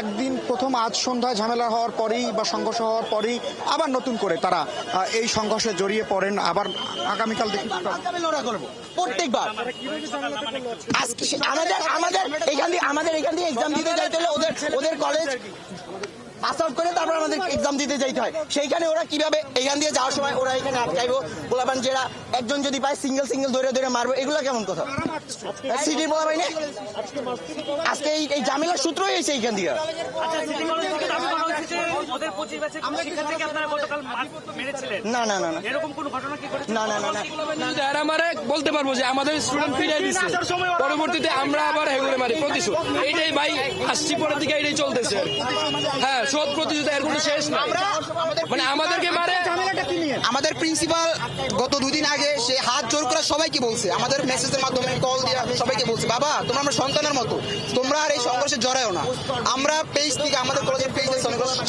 একদিন প্রথম আজ সন্ধ্যায় ঝামেলা হওয়ার পরেই বা সংঘর্ষ হওয়ার পরেই আবার নতুন করে তারা এই সংঘর্ষে জড়িয়ে পড়েন। আবার আগামীকাল দেখি প্রত্যেকবার আমাদের এখান দিয়ে এক্সাম দিতে যাইতে হলে ওদের কলেজ পাস আউট করে তারপর আমাদের এক্সাম দিতে যাইতে হয়। সেইখানে ওরা কিভাবে এখান দিয়ে যাওয়ার সময় ওরা এখানে আটকাইবো, বলাবান যেটা একজন যদি পায় সিঙ্গেল ধরে মারবো, এগুলো কেমন কথা? সিটি বলা পাই না, আজকে এই ঝামেলার সূত্রই হয়েছে এইখান দিয়ে। বলতে পারবো যে আমাদের স্টুডেন্ট ফিরিয়ে দিচ্ছে, পরবর্তীতে আমরা আবার হেগুড়ে মারি প্রতিশোধ। এইটাই ভাই আসছি পরের দিকে এইটাই চলতেছে। হ্যাঁ, শোধ প্রতিশোধ এর কোনো শেষ না, মানে আমাদেরকে মারে। আমাদের প্রিন্সিপাল গত দুদিন আগে সে হাত জোর করে সবাইকে বলছে, আমাদের মেসেজের মাধ্যমে কল দিয়ে সবাইকে বলছে, বাবা তোমরা আমার সন্তানের মতো, তোমরা আর এই সংঘর্ষে জড়ায়ও না। আমরা পেজ থেকে আমাদের কলেজের পেজ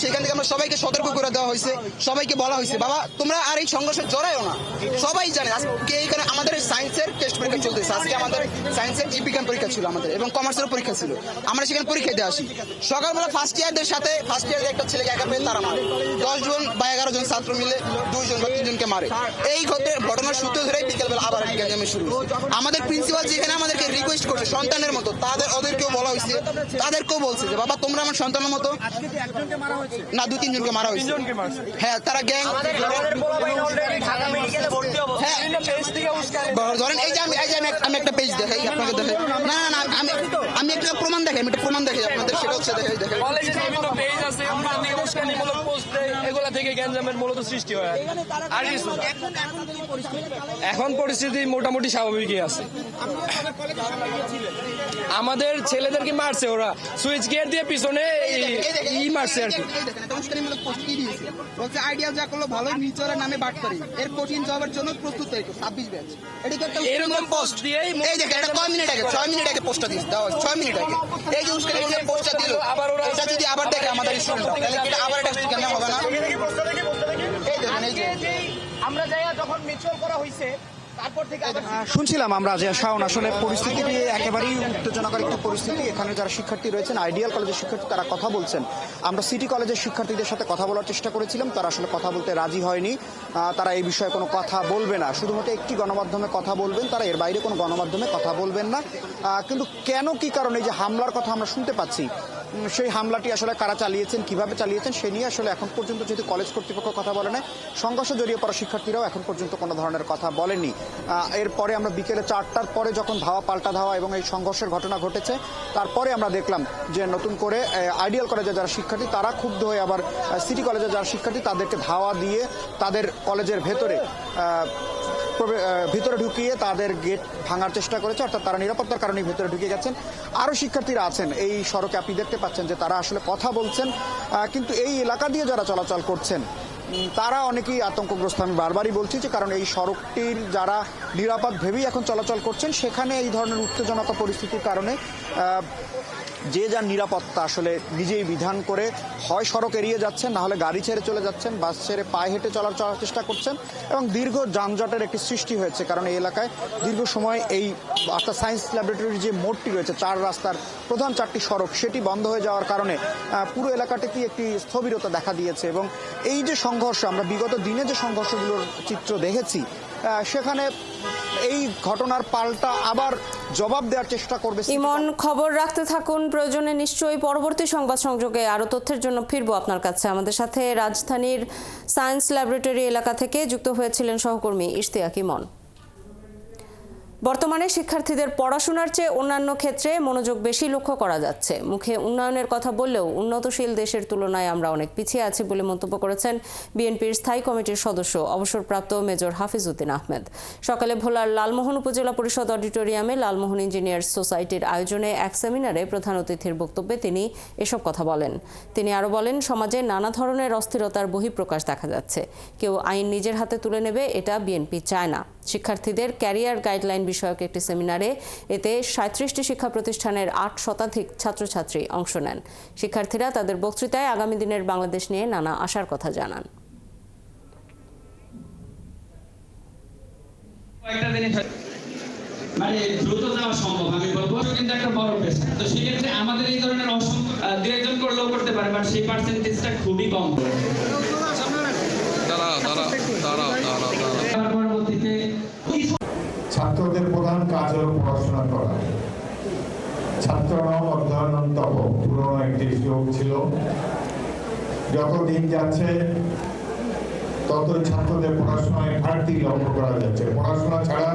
সেখান থেকে আমরা সবাইকে সতর্ক করে দেওয়া হয়েছে, সবাইকে বলা হয়েছে বাবা তোমরা আর এই সংঘর্ষে জড়ায়ও না। সবাই জানে আজকে এখানে আমাদের সায়েন্সের টেস্ট পরীক্ষা চলতেছে, আজকে আমাদের সায়েন্সের জীববিজ্ঞান পরীক্ষা ছিল আমাদের এবং কমার্সের পরীক্ষা ছিল। আমরা সেখানে পরীক্ষা দিয়ে আসি, সকালবেলা ফার্স্ট ইয়ারদের সাথে ফার্স্ট ইয়ারের একটা ছেলেকে একা পেয়ে তারা মারে, 10 জন বা 11 জন ছাত্র মিলে 2 জন বা 3 জনকে মারে। এই ঘটনার সূত্র ধরে বিকেলবেলা আবার গ্যাঞ্জামে শুরু। আমাদের প্রিন্সিপাল যেখানে আমাদেরকে রিকোয়েস্ট করছে সন্তানের মতো, ওদেরকেও বলা হয়েছে, তাদেরকেও বলছে যে বাবা তোমরা আমার সন্তানের মতো না। 2-3 জনকে মারা হয়েছে। হ্যাঁ, তারা গ্যাং ধরেন এই যে আমি একটা পেজ দেখাই আপনাকে দেখাই না না না আমি একটা প্রমাণ দেখাই আপনাদের সেটা হচ্ছে দেখাই কলেজে বিভিন্ন পেজ আছে উস্কানিমূলক পোস্ট এগুলা থেকে গ্যাঞ্জামের মূলত সৃষ্টি হয় আর এখন পরিস্থিতি মোটামুটি স্বাভাবিকই আছে আমাদের ছেলেদেরকে মারছে ওরা সুইচ গিয়ার দিয়ে পিছনে মারছে আর কি বলছে আইডিয়া যা করলো ভালো নিচরের নামে বাট করি এর কঠিন জবের জন্য প্রস্তুত হই 26 ব্যাচ এরকম পোস্ট দিয়ে এই দেখেন এটা কয় মিনিট আগে 6 মিনিট আগে পোস্টটা দিস দাও 6 মিনিট আগে এই যে উস্কানি পোস্টটা দিল আবার ওরা এটা যদি আবার দেখে আমাদের স্টুডেন্ট তাহলে এটা আবার এটা কেন হবে না এই দেখেন এই যে আমরা যাই যখন মিউচুয়াল করা হইছে শুনছিলাম আমরা যে শাওন আসলে পরিস্থিতিটি একেবারেই উত্তেজনাকর একটি পরিস্থিতি। এখানে যারা শিক্ষার্থী রয়েছেন, আইডিয়াল কলেজের শিক্ষার্থী, তারা কথা বলছেন। আমরা সিটি কলেজের শিক্ষার্থীদের সাথে কথা বলার চেষ্টা করেছিলাম, তারা আসলে কথা বলতে রাজি হয়নি। তারা এই বিষয়ে কোনো কথা বলবে না, শুধুমাত্র একটি গণমাধ্যমে কথা বলবেন, তারা এর বাইরে কোনো গণমাধ্যমে কথা বলবেন না। কিন্তু কেন কি কারণে যে হামলার কথা আমরা শুনতে পাচ্ছি, সেই হামলাটি আসলে কারা চালিয়েছেন, কিভাবে চালিয়েছেন, সে নিয়ে আসলে এখন পর্যন্ত যেহেতু কলেজ কর্তৃপক্ষ কথা বলে না, সংঘর্ষে জড়িয়ে পড়া শিক্ষার্থীরাও এখন পর্যন্ত কোনো ধরনের কথা বলেনি। এরপরে আমরা বিকেলে 4টার পরে যখন ধাওয়া পাল্টা ধাওয়া এবং এই সংঘর্ষের ঘটনা ঘটেছে, তারপরে আমরা দেখলাম যে নতুন করে আইডিয়াল কলেজের যারা শিক্ষার্থী তারা ক্ষুব্ধ হয়ে আবার সিটি কলেজের যারা শিক্ষার্থী তাদেরকে ধাওয়া দিয়ে তাদের কলেজের ভিতরে ঢুকিয়ে তাদের গেট ভাঙার চেষ্টা করেছে, অর্থাৎ তারা নিরাপত্তার কারণে ভিতরে ঢুকে গেছেন। আরও শিক্ষার্থীরা আছেন এই সড়কে, আপনি দেখতে পাচ্ছেন যে তারা আসলে কথা বলছেন, কিন্তু এই এলাকা দিয়ে যারা চলাচল করছেন তারা অনেকেই আতঙ্কগ্রস্ত। আমি বারবারই বলছি যে কারণ এই সড়কটির যারা নিরাপদ ভেবেই এখন চলাচল করছেন, সেখানে এই ধরনের উত্তেজনতা পরিস্থিতির কারণে যে যার নিরাপত্তা আসলে নিজেই বিধান করে হয় সড়ক এড়িয়ে যাচ্ছেন, না হলে গাড়ি ছেড়ে চলে যাচ্ছেন, বাস ছেড়ে পায়ে হেঁটে চলার চেষ্টা করছেন এবং দীর্ঘ যানজটের একটি সৃষ্টি হয়েছে। কারণ এই এলাকায় দীর্ঘ সময় এই অর্থাৎ সায়েন্স ল্যাবরেটরির যে মোড়টি রয়েছে, 4 রাস্তার প্রধান 4টি সড়ক, সেটি বন্ধ হয়ে যাওয়ার কারণে পুরো এলাকাটিতে একটি স্থবিরতা দেখা দিয়েছে। এবং এই যে সংঘর্ষ, আমরা বিগত দিনে যে সংঘর্ষগুলোর চিত্র দেখেছি, সেখানে এই ঘটনার পাল্টা আবার জবাব দেওয়ার চেষ্টা করবে। ইমন, খবর রাখতে থাকুন, প্রয়োজনে নিশ্চয়ই পরবর্তী সংবাদ সংযোগে আরো তথ্যের জন্য ফিরবো আপনার কাছে। আমাদের সাথে রাজধানীর সায়েন্স ল্যাবরেটরি এলাকা থেকে যুক্ত হয়েছিলেন সহকর্মী ইশতিয়াক ইমন। বর্তমানে শিক্ষার্থীদের পড়াশোনার চেয়ে অন্যান্য ক্ষেত্রে মনোযোগ বেশি লক্ষ্য করা যাচ্ছে। মুখে উন্নয়নের কথা বললেও উন্নতশীল দেশের তুলনায় আমরা অনেক পিছিয়ে আছি বলে মন্তব্য করেছেন বিএনপির স্থায়ী কমিটির সদস্য অবসরপ্রাপ্ত মেজর হাফিজউদ্দিন আহমেদ। সকালে ভোলার লালমোহন উপজেলা পরিষদ অডিটোরিয়ামে লালমোহন ইঞ্জিনিয়ার্স সোসাইটির আয়োজনে এক সেমিনারে প্রধান অতিথির বক্তব্যে তিনি এসব কথা বলেন। তিনি আরও বলেন, সমাজে নানা ধরনের অস্থিরতার বহিঃপ্রকাশ দেখা যাচ্ছে। কেউ আইন নিজের হাতে তুলে নেবে, এটা বিএনপি চায় না। শিক্ষার্থীদের ক্যারিয়ার গাইডলাইন বিষয়ক একটি সেমিনারে এতে 37টি শিক্ষা প্রতিষ্ঠানের 8 শতাধিক ছাত্রছাত্রী অংশ নেন। শিক্ষার্থীরা তাদের বক্তৃতায় আগামী দিনের বাংলাদেশ নিয়ে নানা আশার কথা জানান। মানে দ্রুত যাওয়া সম্ভব, আমি বলবো কিন্তু একটা বড় পেশা। তো সেক্ষেত্রে আমাদের এই ধরনের অসংখ্য 2-1 করলেও করতে পারে, বাট সেই পার্সেন্টেজটা খুবই কম। ছাত্রদের প্রধান কাজ হল পড়াশোনা করা। ছাত্রনাম অধ্যয়নম তপ পুরনো একটি শ্লোক ছিল। যত দিন যাচ্ছে ততই ছাত্রদের পড়াশোনায় ঘাটতি লক্ষ্য করা যাচ্ছে। পড়াশোনা ছাড়া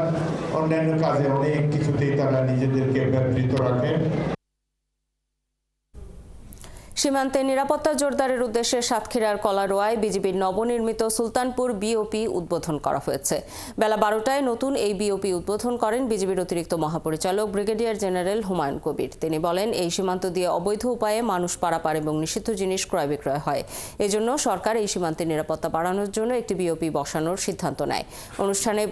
অন্যান্য কাজে অনেক কিছুতেই তারা নিজেদেরকে ব্যাপৃত রাখে। সীমান্তে নিরাপত্তা জোরদারের উদ্দেশ্যে সাতক্ষীরার কলারোয়ায় বিজিবির নবনির্মিত সুলতানপুর বিওপি উদ্বোধন করা হয়েছে। বেলা 12টায় নতুন এই বিওপি উদ্বোধন করেন বিজিবির অতিরিক্ত মহাপরিচালক ব্রিগেডিয়ার জেনারেল হুমায়ুন কবির। তিনি বলেন, এই সীমান্ত দিয়ে অবৈধ উপায়ে মানুষ পারাপার এবং নিষিদ্ধ জিনিস ক্রয় বিক্রয় হয়। এজন্য সরকার এই সীমান্তের নিরাপত্তা বাড়ানোর জন্য একটি বিওপি বসানোর সিদ্ধান্ত নেয়। অনুষ্ঠানে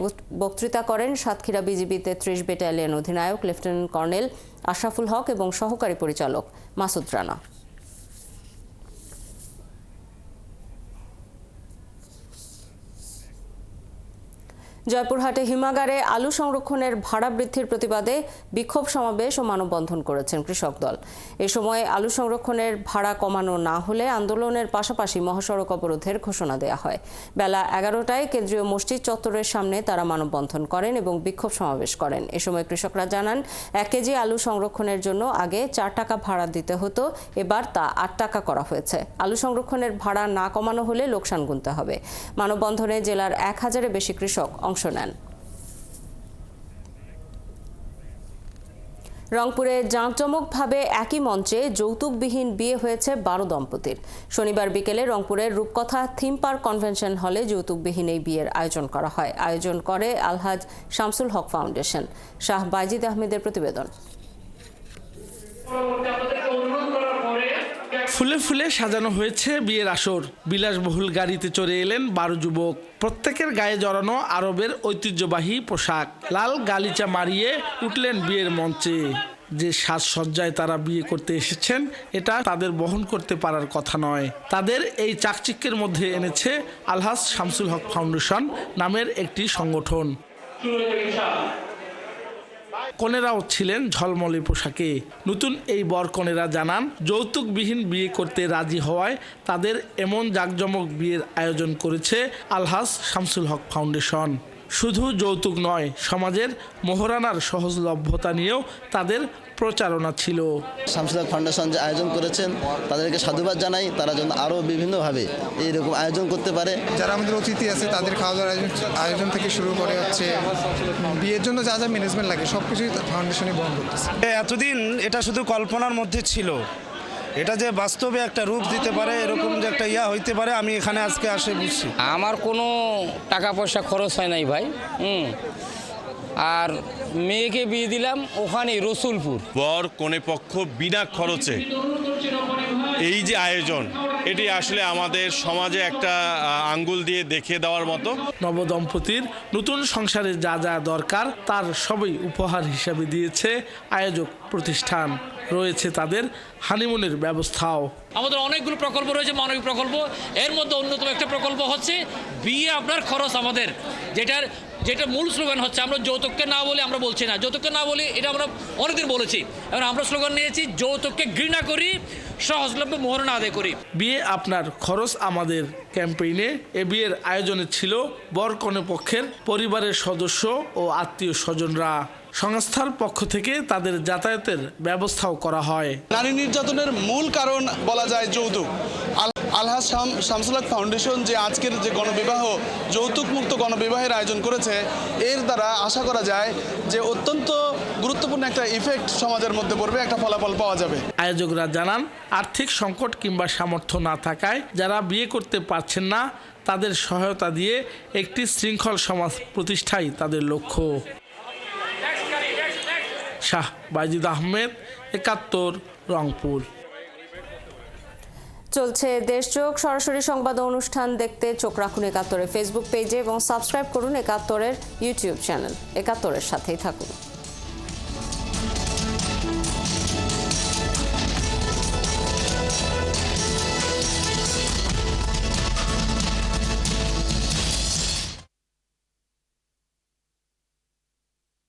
বক্তৃতা করেন সাতক্ষীরা বিজিবি 33 ব্যাটালিয়ন অধিনায়ক লেফটেন্যান্ট কর্নেল আশরাফুল হক এবং সহকারী পরিচালক মাসুদ রানা। জয়পুরহাটে হিমাগারে আলু সংরক্ষণের ভাড়া বৃদ্ধির প্রতিবাদে বিক্ষোভ সমাবেশ ও মানববন্ধন করেছেন কৃষক দল। এ সময় আলু সংরক্ষণের ভাড়া কমানো না হলে আন্দোলনের পাশাপাশি মহাসড়ক অবরোধের ঘোষণা দেওয়া হয়। বেলা 11টায় কেন্দ্রীয় মসজিদ চত্বরের সামনে তারা মানববন্ধন করেন এবং বিক্ষোভ সমাবেশ করেন। এ সময় কৃষকরা জানান, 1 কেজি আলু সংরক্ষণের জন্য আগে 4 টাকা ভাড়া দিতে হতো, এবার তা 8 টাকা করা হয়েছে। আলু সংরক্ষণের ভাড়া না কমানো হলে লোকসান গুনতে হবে। মানববন্ধনে জেলার 1000-এর বেশি কৃষক অংশ নেন। রংপুরে জাঁকজমকভাবে একই মঞ্চে যৌতুকবিহীন বিয়ে হয়েছে 12 দম্পতির। শনিবার বিকেলে রংপুরের রূপকথা থিম পার্ক কনভেনশন হলে যৌতুকবিহীন এই বিয়ের আয়োজন করা হয়। আয়োজন করে আলহাজ শামসুল হক ফাউন্ডেশন। শাহ বাইজিদ আহমেদের প্রতিবেদন। ফুলে ফুলে সাজানো হয়েছে বিয়ের আসর। বিলাসবহুল গাড়িতে চড়ে এলেন 12 যুবক। প্রত্যেকের গায়ে জড়ানো আরবের ঐতিহ্যবাহী পোশাক। লাল গালিচা মারিয়ে উঠলেন বিয়ের মঞ্চে। যে সাজসজ্জায় তারা বিয়ে করতে এসেছেন এটা তাদের বহন করতে পারার কথা নয়। তাদের এই চাকচিক্যের মধ্যে এনেছে আলহাজ শামসুল হক ফাউন্ডেশন নামের একটি সংগঠন। কনেরাও ছিলেন ঝলমলে পোশাকে। নতুন এই বর কনেরা জানান যৌতুকবিহীন বিয়ে করতে রাজি হওয়ায় তাদের এমন জাঁকজমক বিয়ের আয়োজন করেছে আলহাজ শামসুল হক ফাউন্ডেশন। শুধু যৌতুক নয়, সমাজের মোহরানার সহজলভ্যতা নিয়েও তাদের প্রচারণা ছিল। শামসুল হক ফাউন্ডেশন যে আয়োজন করেছেন তাদেরকে সাধুবাদ জানাই। তারা যেন আরও বিভিন্নভাবে এইরকম আয়োজন করতে পারে। যারা আমাদের অতিথি আছে তাদের খাওয়া দাওয়ার আয়োজন থেকে শুরু করে হচ্ছে বিয়ের জন্য যা যা ম্যানেজমেন্ট লাগে সবকিছুই ফাউন্ডেশনই বহন করতেছে। এতদিন এটা শুধু কল্পনার মধ্যে ছিল, এটা যে বাস্তবে একটা রূপ দিতে পারে, এরকম যে একটা হইতে পারে, আমি এখানে আজকে আসে বুঝছি। আমার কোনো টাকা পয়সা খরচ হয় নাই ভাই। আর মেয়েকে বিয়ে দিলাম ওখানে রসুলপুর। বর কনে পক্ষ বিনা খরচে এই যে আয়োজন, এটি আসলে আমাদের সমাজে একটা আঙ্গুল দিয়ে দেখিয়ে দেওয়ার মতো। নবদম্পতির নতুন সংসারে যা যা দরকার তার সবই উপহার হিসাবে দিয়েছে আয়োজক প্রতিষ্ঠান। রয়েছে তাদের হানিমুনের ব্যবস্থাও। আমাদের অনেকগুলো প্রকল্প রয়েছে, মানবিক প্রকল্প। এর মধ্যে অন্যতম একটা প্রকল্প হচ্ছে বিয়ে আপনার খরচ আমাদের, যেটা মূল স্লোগান হচ্ছে আমরা যৌতুককে না বলে আমরা বলছি না, যৌতুককে না বলি এটা আমরা অনেকদিন বলেছি। এবার আমরা স্লোগান নিয়েছি যৌতুককে ঘৃণা করি, সহজলভ্য মোহরানা আদায় করি। বিয়ে আপনার খরচ আমাদের ক্যাম্পেইনে এ বিয়ের আয়োজনে ছিল বর কনে পক্ষের পরিবারের সদস্য ও আত্মীয় স্বজনরা। সংস্থার পক্ষ থেকে তাদের যাতায়াতের ব্যবস্থাও করা হয়। নারী নির্যাতনের মূল কারণ বলা যায় যৌতুক। আলহাজ শামসুল হক ফাউন্ডেশন যে আজকের যে গণবিবাহ, যৌতুক মুক্ত গণবিবাহের আয়োজন করেছে, এর দ্বারা আশা করা যায় যে অত্যন্ত গুরুত্বপূর্ণ একটা ইফেক্ট সমাজের মধ্যে পড়বে, একটা ফলাফল পাওয়া যাবে। আয়োজকরা জানান আর্থিক সংকট কিংবা সামর্থ্য না থাকায় যারা বিয়ে করতে পারছেন না তাদের সহায়তা দিয়ে একটি শৃঙ্খল সমাজ প্রতিষ্ঠাই তাদের লক্ষ্য। শাহ বাইজিদ আহমেদ, ৭১, রংপুর। চলছে দেশযোগ সরাসরি সংবাদ অনুষ্ঠান দেখতে চোখ রাখুন ৭১-এর ফেসবুক পেজে এবং সাবস্ক্রাইব করুন ৭১-এর ইউটিউব চ্যানেল। ৭১-এর সাথেই থাকুন।